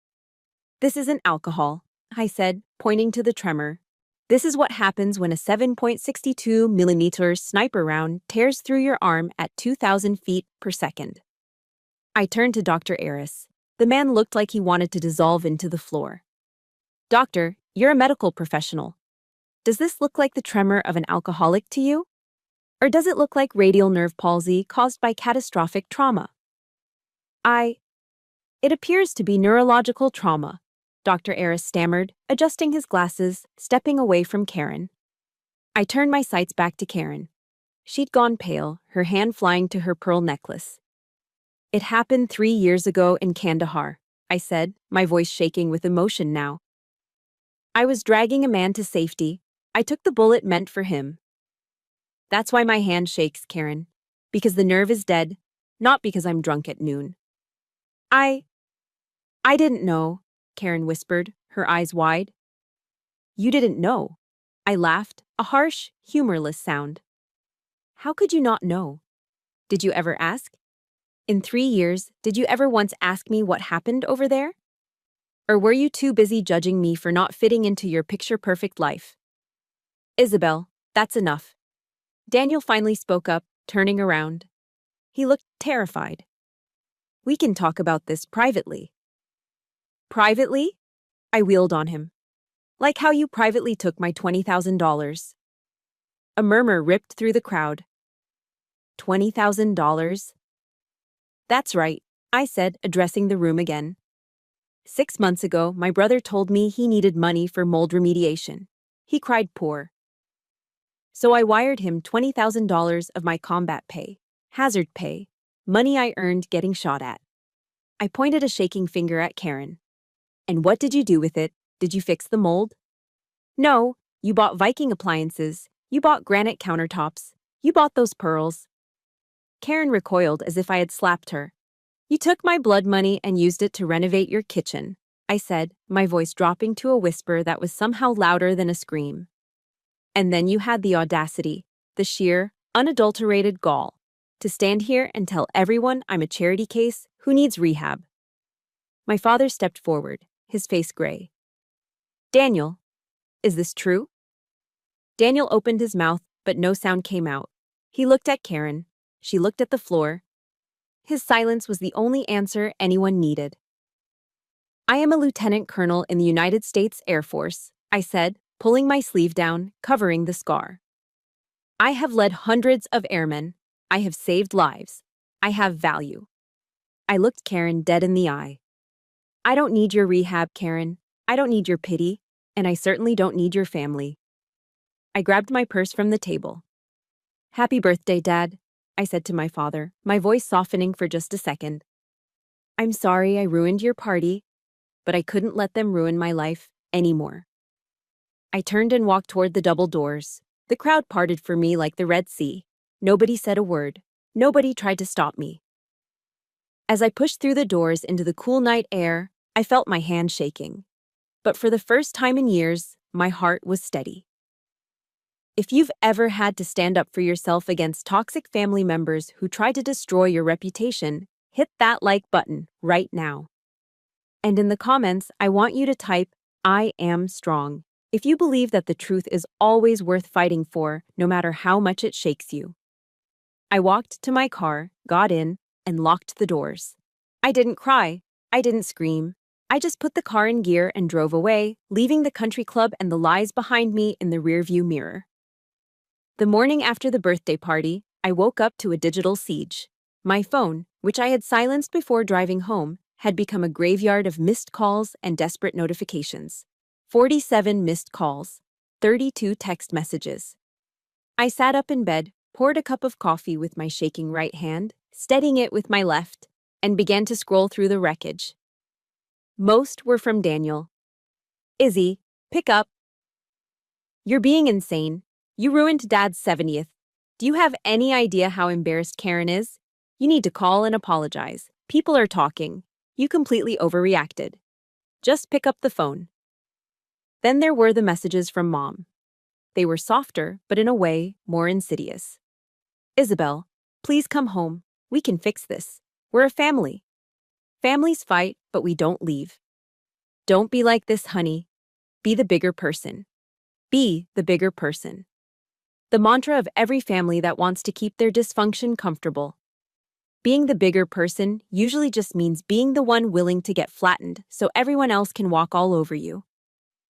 This isn't alcohol, I said, pointing to the tremor. This is what happens when a 7.62 millimeter sniper round tears through your arm at 2,000 feet per second. I turned to Dr. Eris. The man looked like he wanted to dissolve into the floor. Doctor, you're a medical professional. Does this look like the tremor of an alcoholic to you? Or does it look like radial nerve palsy caused by catastrophic trauma? It appears to be neurological trauma, Dr. Eris stammered, adjusting his glasses, stepping away from Karen. I turned my sights back to Karen. She'd gone pale, her hand flying to her pearl necklace. It happened 3 years ago in Kandahar, I said, my voice shaking with emotion now. I was dragging a man to safety. I took the bullet meant for him. That's why my hand shakes, Karen. Because the nerve is dead, not because I'm drunk at noon. I didn't know, Karen whispered, her eyes wide. You didn't know. I laughed, a harsh, humorless sound. How could you not know? Did you ever ask? In 3 years, did you ever once ask me what happened over there? Or were you too busy judging me for not fitting into your picture-perfect life? Isabel, that's enough. Daniel finally spoke up, turning around. He looked terrified. We can talk about this privately. Privately? I wheeled on him. Like how you privately took my $20,000. A murmur ripped through the crowd. $20,000? That's right, I said, addressing the room again. 6 months ago, my brother told me he needed money for mold remediation. He cried poor. So I wired him $20,000 of my combat pay, hazard pay, money I earned getting shot at. I pointed a shaking finger at Karen. And what did you do with it? Did you fix the mold? No, you bought Viking appliances. You bought granite countertops. You bought those pearls. Karen recoiled as if I had slapped her. You took my blood money and used it to renovate your kitchen, I said, my voice dropping to a whisper that was somehow louder than a scream. And then you had the audacity, the sheer, unadulterated gall, to stand here and tell everyone I'm a charity case who needs rehab. My father stepped forward, his face gray. Daniel, is this true? Daniel opened his mouth, but no sound came out. He looked at Karen. She looked at the floor. His silence was the only answer anyone needed. I am a lieutenant colonel in the United States Air Force, I said, pulling my sleeve down, covering the scar. I have led hundreds of airmen. I have saved lives. I have value. I looked Karen dead in the eye. I don't need your rehab, Karen. I don't need your pity, and I certainly don't need your family. I grabbed my purse from the table. Happy birthday, Dad, I said to my father, my voice softening for just a second. I'm sorry I ruined your party, but I couldn't let them ruin my life anymore. I turned and walked toward the double doors. The crowd parted for me like the Red Sea. Nobody said a word. Nobody tried to stop me. As I pushed through the doors into the cool night air, I felt my hand shaking. But for the first time in years, my heart was steady. If you've ever had to stand up for yourself against toxic family members who try to destroy your reputation, hit that like button right now. And in the comments, I want you to type, I am strong, if you believe that the truth is always worth fighting for, no matter how much it shakes you. I walked to my car, got in, and locked the doors. I didn't cry. I didn't scream. I just put the car in gear and drove away, leaving the country club and the lies behind me in the rearview mirror. The morning after the birthday party, I woke up to a digital siege. My phone, which I had silenced before driving home, had become a graveyard of missed calls and desperate notifications. 47 missed calls, 32 text messages. I sat up in bed, poured a cup of coffee with my shaking right hand, steadying it with my left, and began to scroll through the wreckage. Most were from Daniel. Izzy, pick up. You're being insane. You ruined Dad's 70th. Do you have any idea how embarrassed Karen is? You need to call and apologize. People are talking. You completely overreacted. Just pick up the phone. Then there were the messages from Mom. They were softer, but in a way, more insidious. Isabel, please come home. We can fix this. We're a family. Families fight, but we don't leave. Don't be like this, honey. Be the bigger person. Be the bigger person. The mantra of every family that wants to keep their dysfunction comfortable. Being the bigger person usually just means being the one willing to get flattened so everyone else can walk all over you.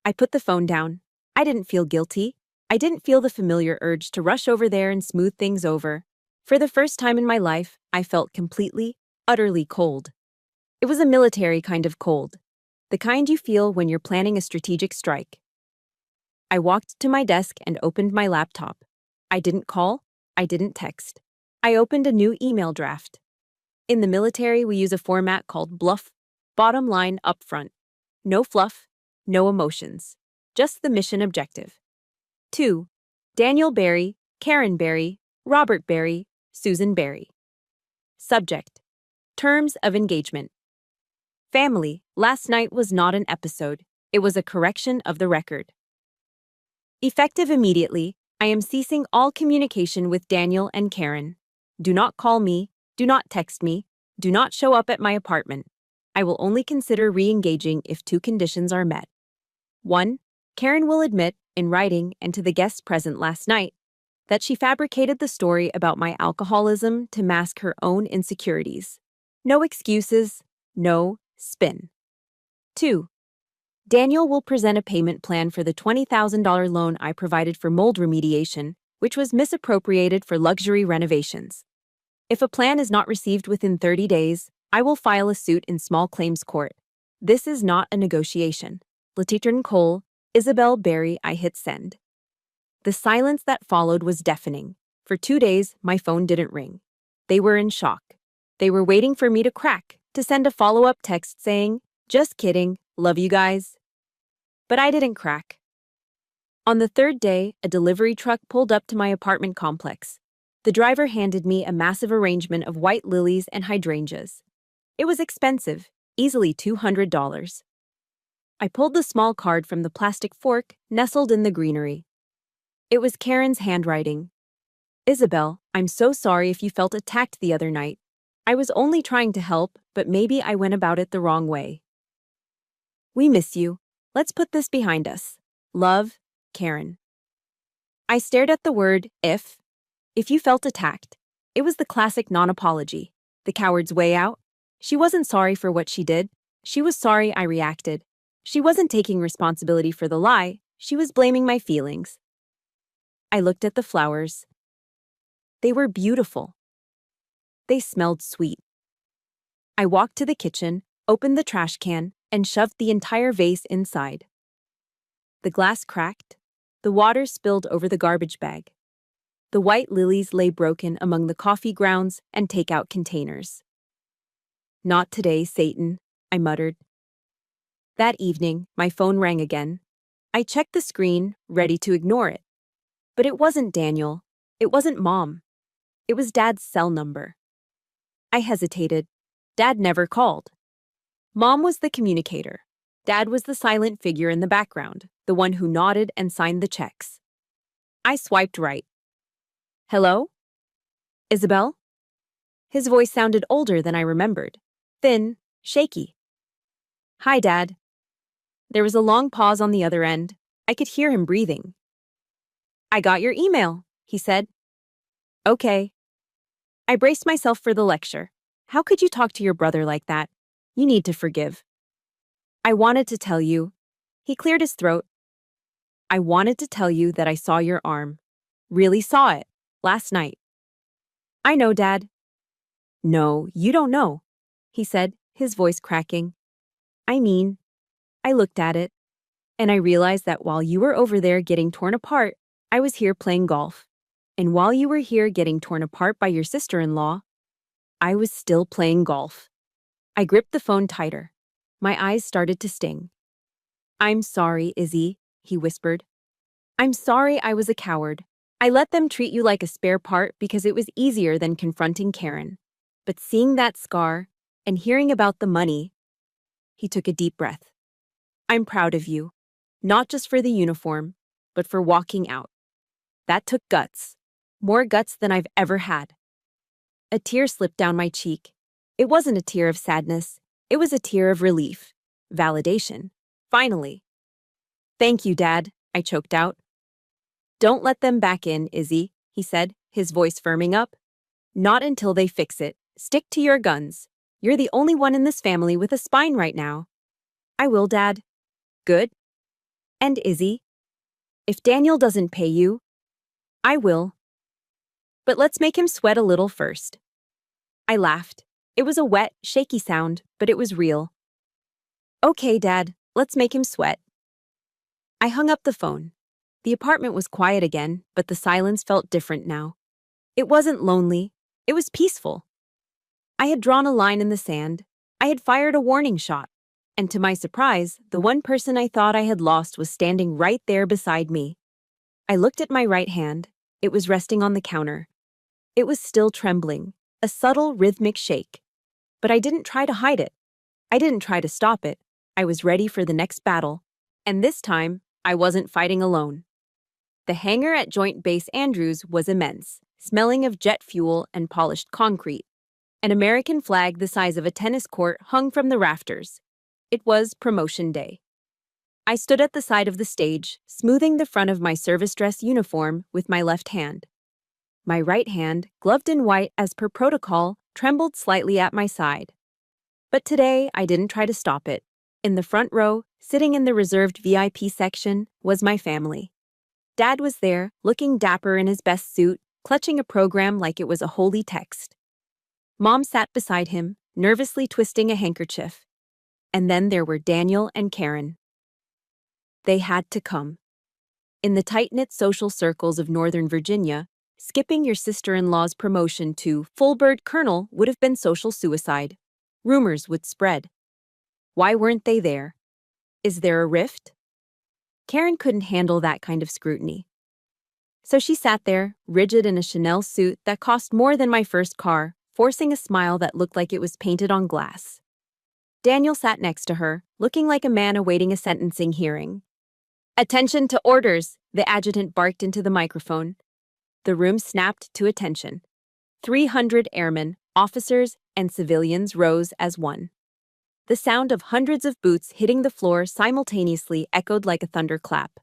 I put the phone down. I didn't feel guilty. I didn't feel the familiar urge to rush over there and smooth things over. For the first time in my life, I felt completely, utterly cold. It was a military kind of cold, the kind you feel when you're planning a strategic strike. I walked to my desk and opened my laptop. I didn't call. I didn't text. I opened a new email draft. In the military, we use a format called BLUF, bottom line up front. No fluff, no emotions, just the mission objective. 2. Daniel Barry, Karen Barry, Robert Barry, Susan Barry. Subject: Terms of engagement. Family, last night was not an episode. It was a correction of the record. Effective immediately, I am ceasing all communication with Daniel and Karen. Do not call me, do not text me, do not show up at my apartment. I will only consider re-engaging if 2 conditions are met. 1. Karen will admit, in writing and to the guests present last night, that she fabricated the story about my alcoholism to mask her own insecurities. No excuses, no spin. 2. Daniel will present a payment plan for the $20,000 loan I provided for mold remediation, which was misappropriated for luxury renovations. If a plan is not received within 30 days, I will file a suit in small claims court. This is not a negotiation. Lieutenant Cole, Isabel Barry. I hit send. The silence that followed was deafening. For 2 days, my phone didn't ring. They were in shock. They were waiting for me to crack, to send a follow-up text saying, "Just kidding, love you guys." But I didn't crack. On the 3rd day, a delivery truck pulled up to my apartment complex. The driver handed me a massive arrangement of white lilies and hydrangeas. It was expensive, easily $200. I pulled the small card from the plastic fork nestled in the greenery. It was Karen's handwriting. "Isabel, I'm so sorry if you felt attacked the other night. I was only trying to help, but maybe I went about it the wrong way. We miss you. Let's put this behind us. Love, Karen." I stared at the word if. If you felt attacked, It was the classic non-apology, the coward's way out. She wasn't sorry for what she did. She was sorry I reacted. She wasn't taking responsibility for the lie. She was blaming my feelings. I looked at the flowers. They were beautiful. They smelled sweet. I walked to the kitchen, opened the trash can, and shoved the entire vase inside. The glass cracked. The water spilled over the garbage bag. The white lilies lay broken among the coffee grounds and takeout containers. "Not today, Satan," I muttered. That evening, my phone rang again. I checked the screen, ready to ignore it. But it wasn't Daniel. It wasn't Mom. It was Dad's cell number. I hesitated. Dad never called. Mom was the communicator. Dad was the silent figure in the background, the one who nodded and signed the checks. I swiped right. "Hello? Isabel?" His voice sounded older than I remembered. Thin, shaky. "Hi, Dad." There was a long pause on the other end. I could hear him breathing. "I got your email," he said. "Okay." I braced myself for the lecture. "How could you talk to your brother like that? You need to forgive." "I wanted to tell you." He cleared his throat. "I wanted to tell you that I saw your arm. Really saw it. Last night." "I know, Dad." "No, you don't know," he said, his voice cracking. "I mean, I looked at it, and I realized that while you were over there getting torn apart, I was here playing golf. And while you were here getting torn apart by your sister-in-law, I was still playing golf." I gripped the phone tighter. My eyes started to sting. "I'm sorry, Izzy," he whispered. "I'm sorry I was a coward. I let them treat you like a spare part because it was easier than confronting Karen. But seeing that scar and hearing about the money..." He took a deep breath. "I'm proud of you, not just for the uniform, but for walking out. That took guts, more guts than I've ever had." A tear slipped down my cheek. It wasn't a tear of sadness. It was a tear of relief, validation. Finally. "Thank you, Dad," I choked out. "Don't let them back in, Izzy," he said, his voice firming up. "Not until they fix it. Stick to your guns. You're the only one in this family with a spine right now." "I will, Dad." "Good." "And Izzy, if Daniel doesn't pay you, I will. But let's make him sweat a little first." I laughed. It was a wet, shaky sound, but it was real. "Okay, Dad, let's make him sweat." I hung up the phone. The apartment was quiet again, but the silence felt different now. It wasn't lonely. It was peaceful. I had drawn a line in the sand. I had fired a warning shot. And to my surprise, the one person I thought I had lost was standing right there beside me. I looked at my right hand. It was resting on the counter. It was still trembling, a subtle rhythmic shake. But I didn't try to hide it. I didn't try to stop it. I was ready for the next battle. And this time, I wasn't fighting alone. The hangar at Joint Base Andrews was immense, smelling of jet fuel and polished concrete. An American flag the size of a tennis court hung from the rafters. It was promotion day. I stood at the side of the stage, smoothing the front of my service dress uniform with my left hand. My right hand, gloved in white as per protocol, trembled slightly at my side. But today, I didn't try to stop it. In the front row, sitting in the reserved VIP section, was my family. Dad was there, looking dapper in his best suit, clutching a program like it was a holy text. Mom sat beside him, nervously twisting a handkerchief. And then there were Daniel and Karen. They had to come. In the tight-knit social circles of Northern Virginia, skipping your sister-in-law's promotion to full-bird colonel would have been social suicide. Rumors would spread. Why weren't they there? Is there a rift? Karen couldn't handle that kind of scrutiny. So she sat there, rigid in a Chanel suit that cost more than my first car, forcing a smile that looked like it was painted on glass. Daniel sat next to her, looking like a man awaiting a sentencing hearing. "Attention to orders," the adjutant barked into the microphone. The room snapped to attention. 300 airmen, officers, and civilians rose as one. The sound of hundreds of boots hitting the floor simultaneously echoed like a thunderclap.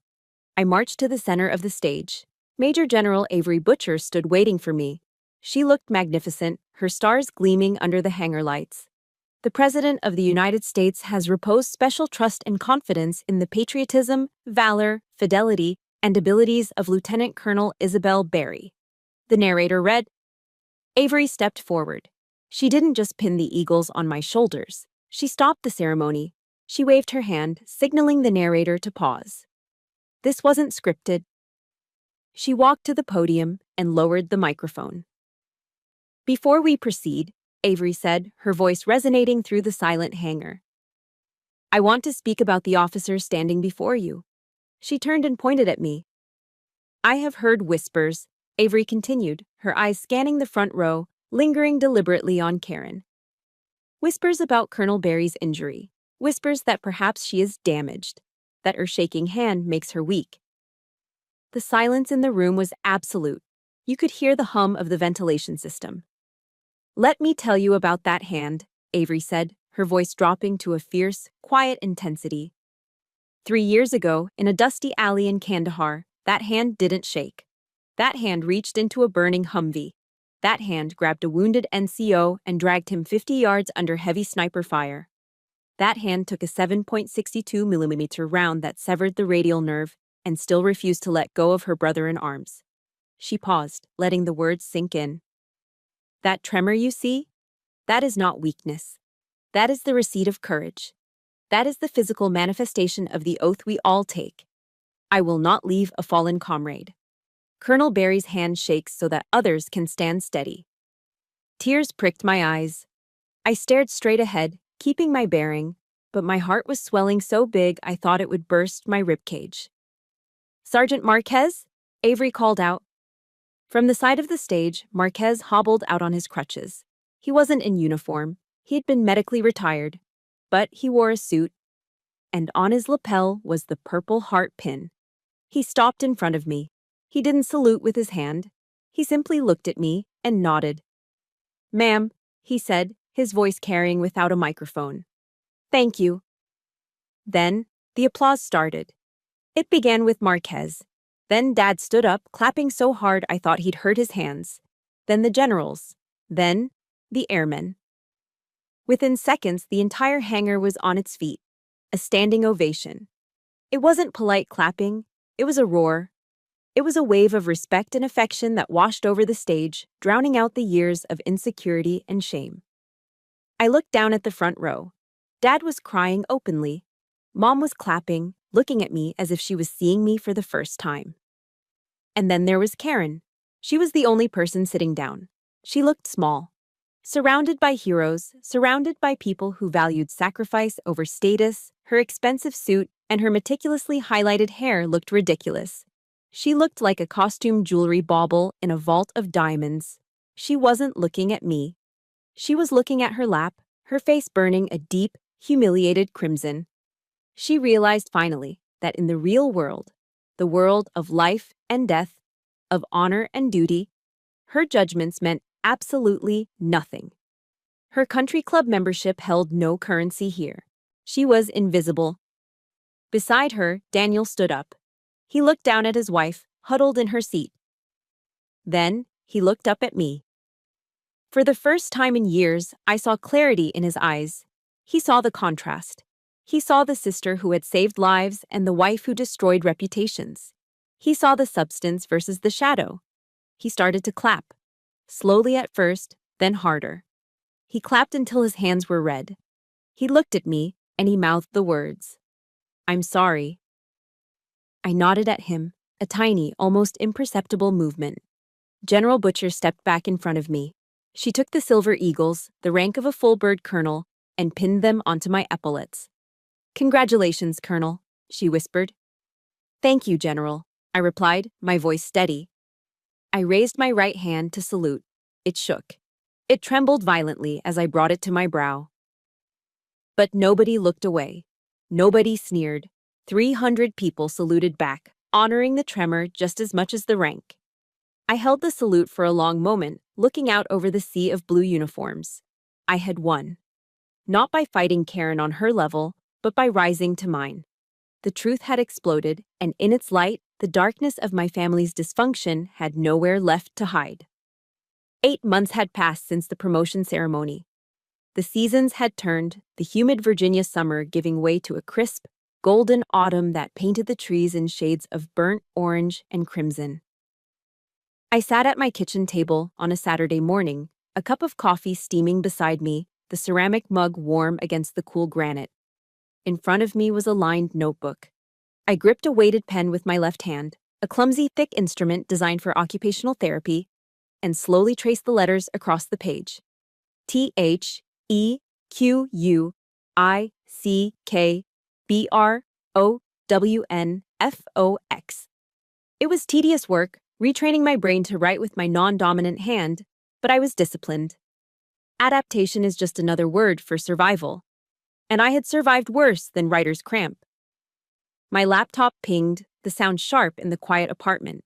I marched to the center of the stage. Major General Avery Butcher stood waiting for me, She looked magnificent, her stars gleaming under the hangar lights. The President of the United States has reposed special trust and confidence in the patriotism, valor, fidelity, and abilities of Lieutenant Colonel Isabel Berry. The narrator read. Avery stepped forward. She didn't just pin the eagles on my shoulders. She stopped the ceremony. She waved her hand, signaling the narrator to pause. This wasn't scripted. She walked to the podium and lowered the microphone. Before we proceed, Avery said, her voice resonating through the silent hangar, I want to speak about the officer standing before you. She turned and pointed at me. I have heard whispers, Avery continued, her eyes scanning the front row, lingering deliberately on Karen. Whispers about Colonel Berry's injury. Whispers that perhaps she is damaged, that her shaking hand makes her weak. The silence in the room was absolute. You could hear the hum of the ventilation system. Let me tell you about that hand, Avery said, her voice dropping to a fierce, quiet intensity. 3 years ago, in a dusty alley in Kandahar, that hand didn't shake. That hand reached into a burning Humvee. That hand grabbed a wounded NCO and dragged him 50 yards under heavy sniper fire. That hand took a 7.62mm round that severed the radial nerve and still refused to let go of her brother in arms. She paused, letting the words sink in. That tremor you see? That is not weakness. That is the receipt of courage. That is the physical manifestation of the oath we all take. I will not leave a fallen comrade. Colonel Berry's hand shakes so that others can stand steady. Tears pricked my eyes. I stared straight ahead, keeping my bearing, but my heart was swelling so big I thought it would burst my ribcage. Sergeant Marquez? Avery called out. From the side of the stage, Marquez hobbled out on his crutches. He wasn't in uniform. He had been medically retired, but he wore a suit, and on his lapel was the Purple Heart pin. He stopped in front of me. He didn't salute with his hand. He simply looked at me and nodded. Ma'am, he said, his voice carrying without a microphone. Thank you. Then, the applause started. It began with Marquez. Then Dad stood up, clapping so hard I thought he'd hurt his hands. Then the generals. Then, the airmen. Within seconds, the entire hangar was on its feet. A standing ovation. It wasn't polite clapping. It was a roar. It was a wave of respect and affection that washed over the stage, drowning out the years of insecurity and shame. I looked down at the front row. Dad was crying openly. Mom was clapping, looking at me as if she was seeing me for the first time. And then there was Karen. She was the only person sitting down. She looked small. Surrounded by heroes, surrounded by people who valued sacrifice over status, her expensive suit and her meticulously highlighted hair looked ridiculous. She looked like a costume jewelry bauble in a vault of diamonds. She wasn't looking at me. She was looking at her lap, her face burning a deep, humiliated crimson. She realized finally that in the real world, the world of life and death, of honor and duty, her judgments meant absolutely nothing. Her country club membership held no currency here. She was invisible. Beside her, Daniel stood up. He looked down at his wife, huddled in her seat. Then, he looked up at me. For the first time in years, I saw clarity in his eyes. He saw the contrast. He saw the sister who had saved lives and the wife who destroyed reputations. He saw the substance versus the shadow. He started to clap. Slowly at first, then harder. He clapped until his hands were red. He looked at me, and he mouthed the words. I'm sorry. I nodded at him, a tiny, almost imperceptible movement. General Butcher stepped back in front of me. She took the silver eagles, the rank of a full bird colonel, and pinned them onto my epaulets. Congratulations, Colonel, she whispered. Thank you, General, I replied, my voice steady. I raised my right hand to salute. It shook. It trembled violently as I brought it to my brow. But nobody looked away. Nobody sneered. 300 people saluted back, honoring the tremor just as much as the rank. I held the salute for a long moment, looking out over the sea of blue uniforms. I had won. Not by fighting Karen on her level, but by rising to mine. The truth had exploded, and in its light, the darkness of my family's dysfunction had nowhere left to hide. 8 months had passed since the promotion ceremony. The seasons had turned, the humid Virginia summer giving way to a crisp, golden autumn that painted the trees in shades of burnt orange and crimson. I sat at my kitchen table on a Saturday morning, a cup of coffee steaming beside me, the ceramic mug warm against the cool granite. In front of me was a lined notebook. I gripped a weighted pen with my left hand, a clumsy, thick instrument designed for occupational therapy, and slowly traced the letters across the page. THEQUICKBROWNFOX. It was tedious work, retraining my brain to write with my non-dominant hand, but I was disciplined. Adaptation is just another word for survival. And I had survived worse than writer's cramp. My laptop pinged, the sound sharp in the quiet apartment.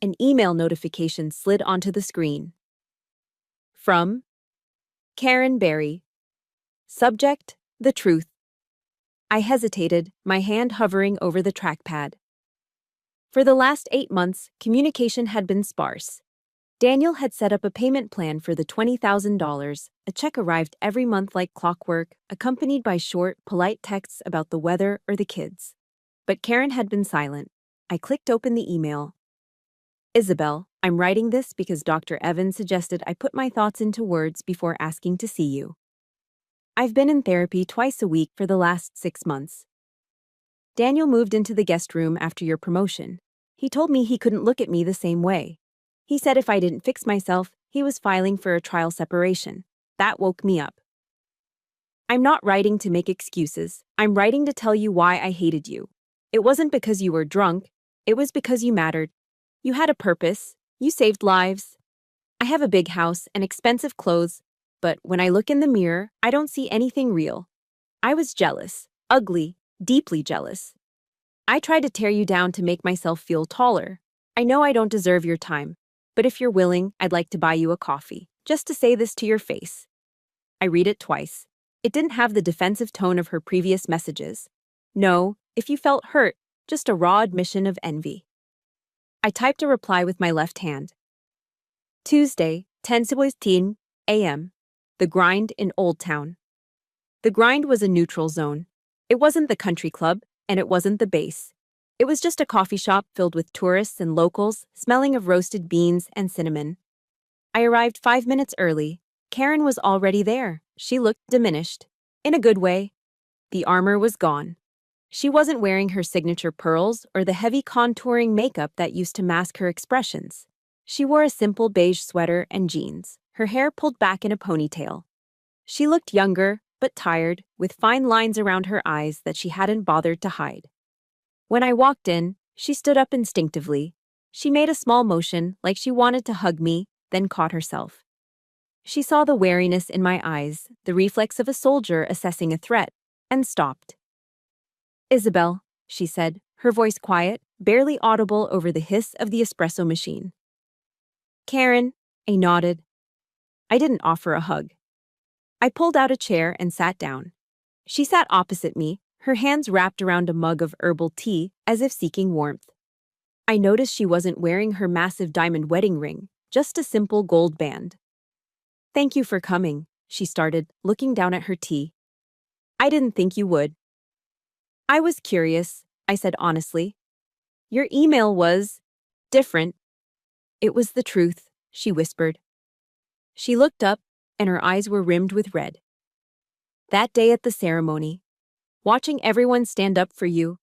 An email notification slid onto the screen. From Karen Barry. Subject, the truth. I hesitated, my hand hovering over the trackpad. For the last 8 months, communication had been sparse. Daniel had set up a payment plan for the $20,000. A check arrived every month like clockwork, accompanied by short, polite texts about the weather or the kids. But Karen had been silent. I clicked open the email. Isabel, I'm writing this because Dr. Evans suggested I put my thoughts into words before asking to see you. I've been in therapy twice a week for the last 6 months. Daniel moved into the guest room after your promotion. He told me he couldn't look at me the same way. He said if I didn't fix myself, he was filing for a trial separation. That woke me up. I'm not writing to make excuses. I'm writing to tell you why I hated you. It wasn't because you were drunk. It was because you mattered. You had a purpose. You saved lives. I have a big house and expensive clothes, but when I look in the mirror, I don't see anything real. I was jealous, ugly, deeply jealous. I tried to tear you down to make myself feel taller. I know I don't deserve your time. But if you're willing, I'd like to buy you a coffee, just to say this to your face. I read it twice. It didn't have the defensive tone of her previous messages. No, if you felt hurt, just a raw admission of envy. I typed a reply with my left hand. Tuesday, 10:17 a.m. The Grind in Old Town. The Grind was a neutral zone. It wasn't the country club, and it wasn't the base. It was just a coffee shop filled with tourists and locals, smelling of roasted beans and cinnamon. I arrived 5 minutes early. Karen was already there. She looked diminished. In a good way. The armor was gone. She wasn't wearing her signature pearls or the heavy contouring makeup that used to mask her expressions. She wore a simple beige sweater and jeans, her hair pulled back in a ponytail. She looked younger, but tired, with fine lines around her eyes that she hadn't bothered to hide. When I walked in, she stood up instinctively. She made a small motion, like she wanted to hug me, then caught herself. She saw the wariness in my eyes, the reflex of a soldier assessing a threat, and stopped. Isabel, she said, her voice quiet, barely audible over the hiss of the espresso machine. Karen, I nodded. I didn't offer a hug. I pulled out a chair and sat down. She sat opposite me, her hands wrapped around a mug of herbal tea as if seeking warmth. I noticed she wasn't wearing her massive diamond wedding ring, just a simple gold band. Thank you for coming, she started, looking down at her tea. I didn't think you would. I was curious, I said honestly. Your email was different. It was the truth, she whispered. She looked up, and her eyes were rimmed with red. That day at the ceremony, watching everyone stand up for you,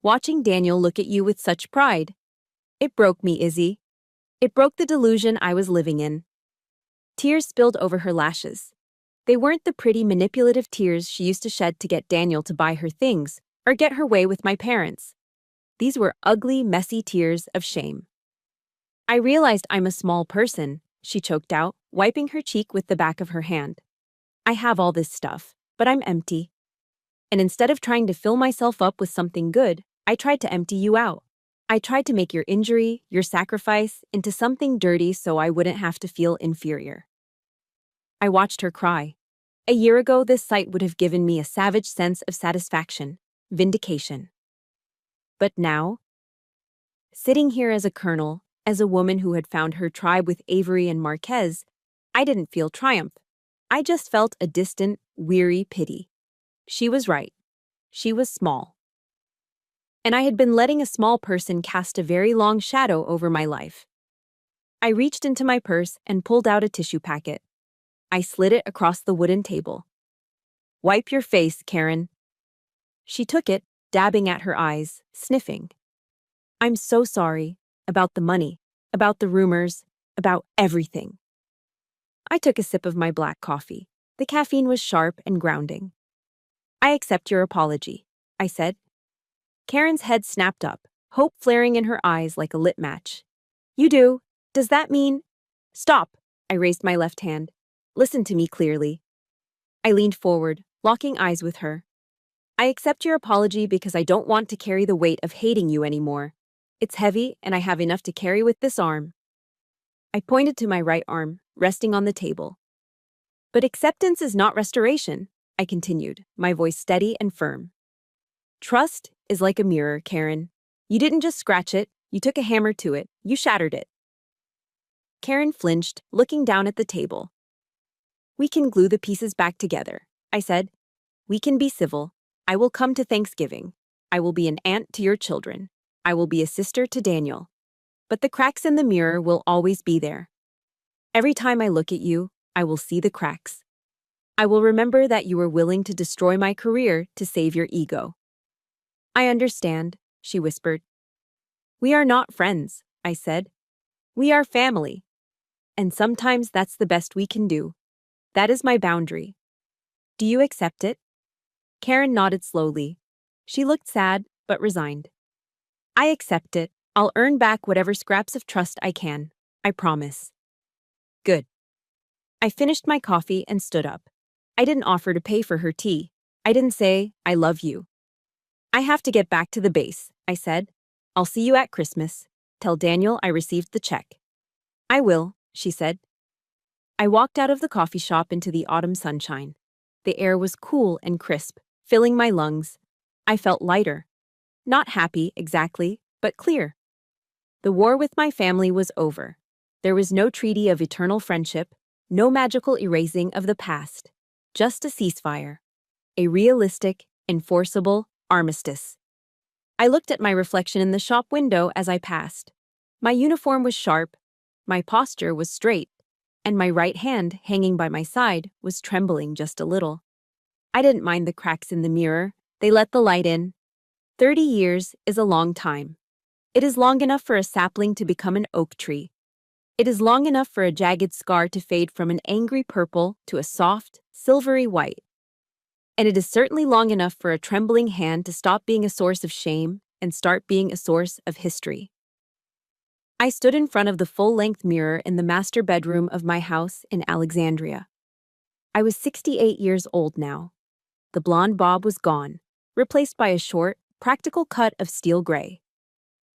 watching Daniel look at you with such pride, it broke me, Izzy. It broke the delusion I was living in. Tears spilled over her lashes. They weren't the pretty, manipulative tears she used to shed to get Daniel to buy her things or get her way with my parents. These were ugly, messy tears of shame. I realized I'm a small person, she choked out, wiping her cheek with the back of her hand. I have all this stuff, but I'm empty. And instead of trying to fill myself up with something good, I tried to empty you out. I tried to make your injury, your sacrifice, into something dirty so I wouldn't have to feel inferior. I watched her cry. A year ago, this sight would have given me a savage sense of satisfaction, vindication. But now, sitting here as a colonel, As a woman who had found her tribe with Avery and Marquez, I didn't feel triumph. I just felt a distant, weary pity. She was right. She was small. And I had been letting a small person cast a very long shadow over my life. I reached into my purse and pulled out a tissue packet. I slid it across the wooden table. "Wipe your face, Karen." She took it, dabbing at her eyes, sniffing. "I'm so sorry. About the money, about the rumors, about everything." I took a sip of my black coffee. The caffeine was sharp and grounding. "I accept your apology," I said. Karen's head snapped up, hope flaring in her eyes like a lit match. "You do? Does that mean—" "Stop," I raised my left hand. "Listen to me clearly." I leaned forward, locking eyes with her. "I accept your apology because I don't want to carry the weight of hating you anymore. It's heavy, and I have enough to carry with this arm." I pointed to my right arm, resting on the table. "But acceptance is not restoration," I continued, my voice steady and firm. "Trust is like a mirror, Karen. You didn't just scratch it, you took a hammer to it, you shattered it." Karen flinched, looking down at the table. "We can glue the pieces back together," I said. "We can be civil. I will come to Thanksgiving. I will be an aunt to your children. I will be a sister to Daniel. But the cracks in the mirror will always be there. Every time I look at you, I will see the cracks. I will remember that you were willing to destroy my career to save your ego." "I understand," she whispered. "We are not friends," I said. "We are family. And sometimes that's the best we can do. That is my boundary. Do you accept it?" Karen nodded slowly. She looked sad, but resigned. "I accept it. I'll earn back whatever scraps of trust I can. I promise." "Good." I finished my coffee and stood up. I didn't offer to pay for her tea. I didn't say, "I love you." "I have to get back to the base," I said. "I'll see you at Christmas. Tell Daniel I received the check." "I will," she said. I walked out of the coffee shop into the autumn sunshine. The air was cool and crisp, filling my lungs. I felt lighter. Not happy, exactly, but clear. The war with my family was over. There was no treaty of eternal friendship, no magical erasing of the past. Just a ceasefire. A realistic, enforceable armistice. I looked at my reflection in the shop window as I passed. My uniform was sharp, my posture was straight, and my right hand, hanging by my side, was trembling just a little. I didn't mind the cracks in the mirror. They let the light in. 30 years is a long time. It is long enough for a sapling to become an oak tree. It is long enough for a jagged scar to fade from an angry purple to a soft, silvery white. And it is certainly long enough for a trembling hand to stop being a source of shame and start being a source of history. I stood in front of the full-length mirror in the master bedroom of my house in Alexandria. I was 68 years old now. The blonde bob was gone, replaced by a short, practical cut of steel gray.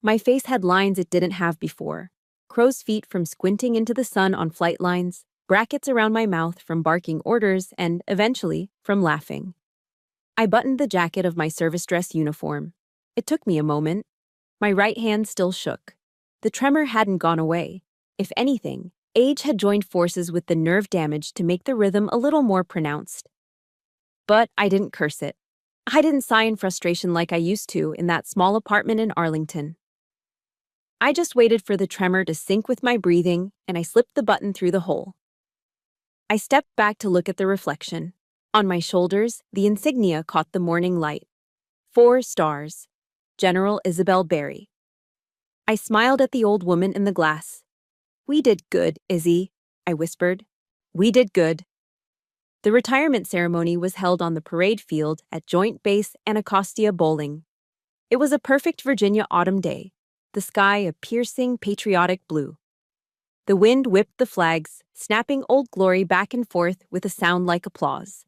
My face had lines it didn't have before, crow's feet from squinting into the sun on flight lines, brackets around my mouth from barking orders, and, eventually, from laughing. I buttoned the jacket of my service dress uniform. It took me a moment. My right hand still shook. The tremor hadn't gone away. If anything, age had joined forces with the nerve damage to make the rhythm a little more pronounced. But I didn't curse it. I didn't sigh in frustration like I used to in that small apartment in Arlington. I just waited for the tremor to sync with my breathing, and I slipped the button through the hole. I stepped back to look at the reflection. On my shoulders, the insignia caught the morning light. 4 stars. General Isabel Berry. I smiled at the old woman in the glass. "We did good, Izzy," I whispered. "We did good." The retirement ceremony was held on the parade field at Joint Base Anacostia Bowling. It was a perfect Virginia autumn day, the sky a piercing, patriotic blue. The wind whipped the flags, snapping Old Glory back and forth with a sound like applause.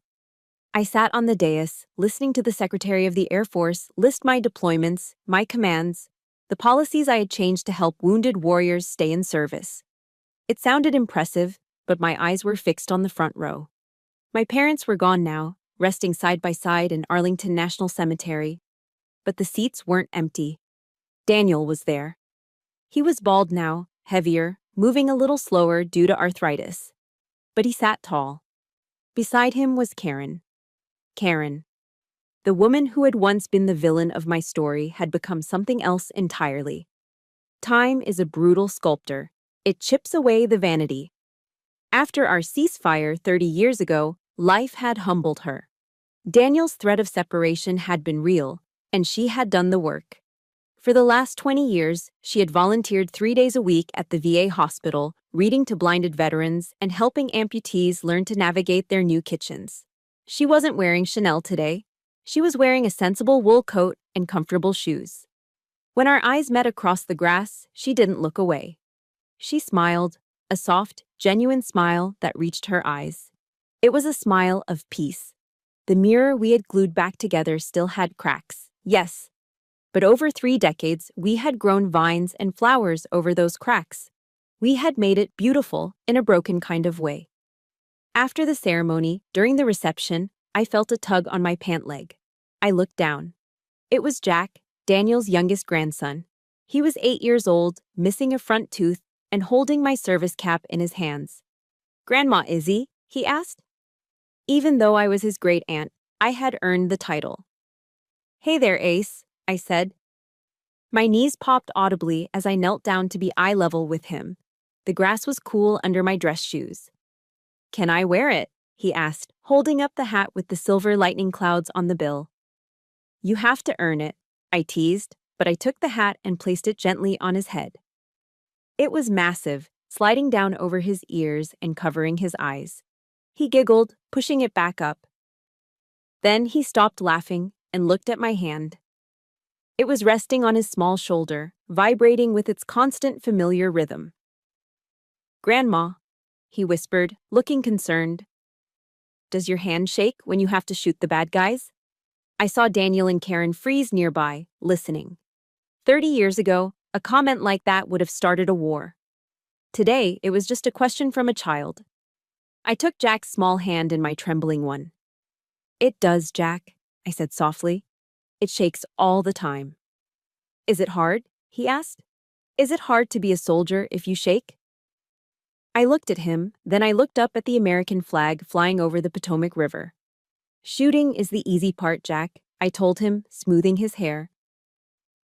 I sat on the dais, listening to the Secretary of the Air Force list my deployments, my commands, the policies I had changed to help wounded warriors stay in service. It sounded impressive, but my eyes were fixed on the front row. My parents were gone now, resting side by side in Arlington National Cemetery. But the seats weren't empty. Daniel was there. He was bald now, heavier, moving a little slower due to arthritis. But he sat tall. Beside him was Karen. Karen. The woman who had once been the villain of my story had become something else entirely. Time is a brutal sculptor. It chips away the vanity. After our ceasefire 30 years ago, life had humbled her. Daniel's threat of separation had been real, and she had done the work. For the last 20 years, she had volunteered 3 days a week at the VA hospital, reading to blinded veterans and helping amputees learn to navigate their new kitchens. She wasn't wearing Chanel today. She was wearing a sensible wool coat and comfortable shoes. When our eyes met across the grass, she didn't look away. She smiled, a soft, genuine smile that reached her eyes. It was a smile of peace. The mirror we had glued back together still had cracks, yes. But over 3 decades, we had grown vines and flowers over those cracks. We had made it beautiful in a broken kind of way. After the ceremony, during the reception, I felt a tug on my pant leg. I looked down. It was Jack, Daniel's youngest grandson. He was 8 years old, missing a front tooth, and holding my service cap in his hands. "Grandma Izzy?" he asked. Even though I was his great-aunt, I had earned the title. "Hey there, Ace," I said. My knees popped audibly as I knelt down to be eye level with him. The grass was cool under my dress shoes. "Can I wear it?" he asked, holding up the hat with the silver lightning clouds on the bill. "You have to earn it," I teased, but I took the hat and placed it gently on his head. It was massive, sliding down over his ears and covering his eyes. He giggled, pushing it back up. Then he stopped laughing and looked at my hand. It was resting on his small shoulder, vibrating with its constant familiar rhythm. "Grandma," he whispered, looking concerned. "Does your hand shake when you have to shoot the bad guys?" I saw Daniel and Karen freeze nearby, listening. 30 years ago, a comment like that would have started a war. Today, it was just a question from a child. I took Jack's small hand in my trembling one. "It does, Jack," I said softly. "It shakes all the time." "Is it hard?" he asked. "Is it hard to be a soldier if you shake?" I looked at him, then I looked up at the American flag flying over the Potomac River. "Shooting is the easy part, Jack," I told him, smoothing his hair.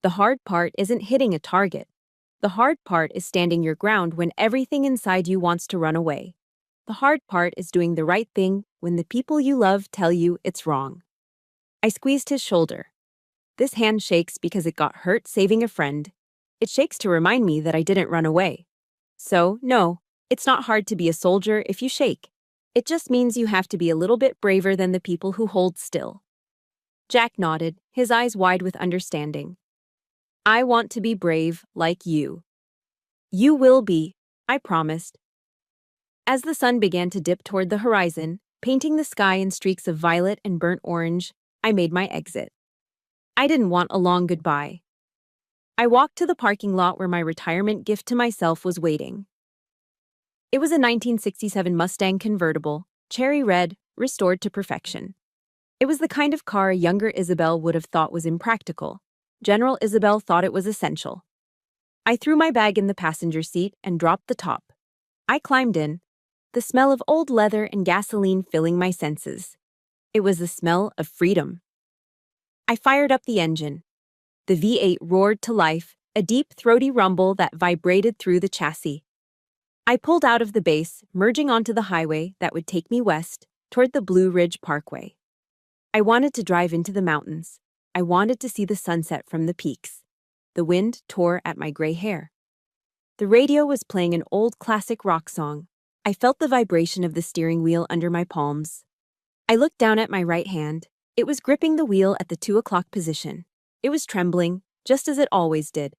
"The hard part isn't hitting a target. The hard part is standing your ground when everything inside you wants to run away. The hard part is doing the right thing when the people you love tell you it's wrong." I squeezed his shoulder. "This hand shakes because it got hurt saving a friend. It shakes to remind me that I didn't run away. So, no, it's not hard to be a soldier if you shake. It just means you have to be a little bit braver than the people who hold still." Jack nodded, his eyes wide with understanding. "I want to be brave like you." "You will be," I promised. As the sun began to dip toward the horizon, painting the sky in streaks of violet and burnt orange, I made my exit. I didn't want a long goodbye. I walked to the parking lot where my retirement gift to myself was waiting. It was a 1967 Mustang convertible, cherry red, restored to perfection. It was the kind of car a younger Isabel would have thought was impractical. General Isabel thought it was essential. I threw my bag in the passenger seat and dropped the top. I climbed in, the smell of old leather and gasoline filling my senses. It was the smell of freedom. I fired up the engine. The V8 roared to life, a deep, throaty rumble that vibrated through the chassis. I pulled out of the base, merging onto the highway that would take me west, toward the Blue Ridge Parkway. I wanted to drive into the mountains. I wanted to see the sunset from the peaks. The wind tore at my gray hair. The radio was playing an old classic rock song. I felt the vibration of the steering wheel under my palms. I looked down at my right hand. It was gripping the wheel at the 2 o'clock position. It was trembling, just as it always did.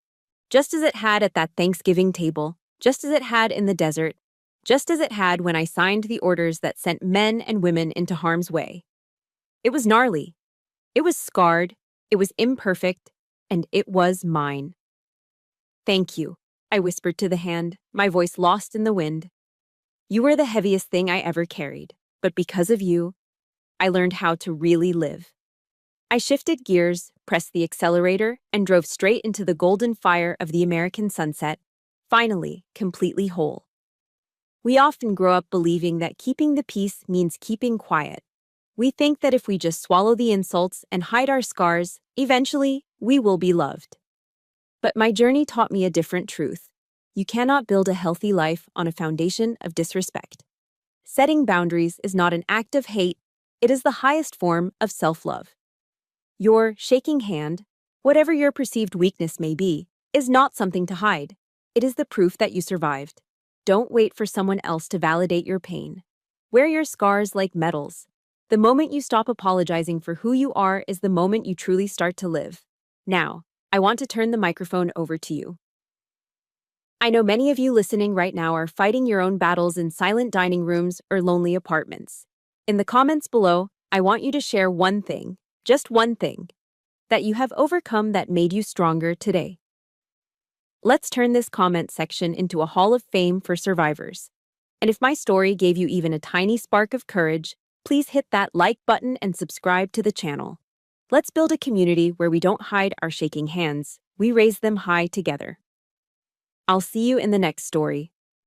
Just as it had at that Thanksgiving table. Just as it had in the desert. Just as it had when I signed the orders that sent men and women into harm's way. It was gnarly. It was scarred. It was imperfect. And it was mine. "Thank you," I whispered to the hand, my voice lost in the wind. "You were the heaviest thing I ever carried, but because of you, I learned how to really live." I shifted gears, pressed the accelerator, and drove straight into the golden fire of the American sunset, finally, completely whole. We often grow up believing that keeping the peace means keeping quiet. We think that if we just swallow the insults and hide our scars, eventually, we will be loved. But my journey taught me a different truth. You cannot build a healthy life on a foundation of disrespect. Setting boundaries is not an act of hate, it is the highest form of self-love. Your shaking hand, whatever your perceived weakness may be, is not something to hide. It is the proof that you survived. Don't wait for someone else to validate your pain. Wear your scars like medals. The moment you stop apologizing for who you are is the moment you truly start to live. Now, I want to turn the microphone over to you. I know many of you listening right now are fighting your own battles in silent dining rooms or lonely apartments. In the comments below, I want you to share one thing, just one thing, that you have overcome that made you stronger today. Let's turn this comment section into a hall of fame for survivors. And if my story gave you even a tiny spark of courage, please hit that like button and subscribe to the channel. Let's build a community where we don't hide our shaking hands, we raise them high together. I'll see you in the next story.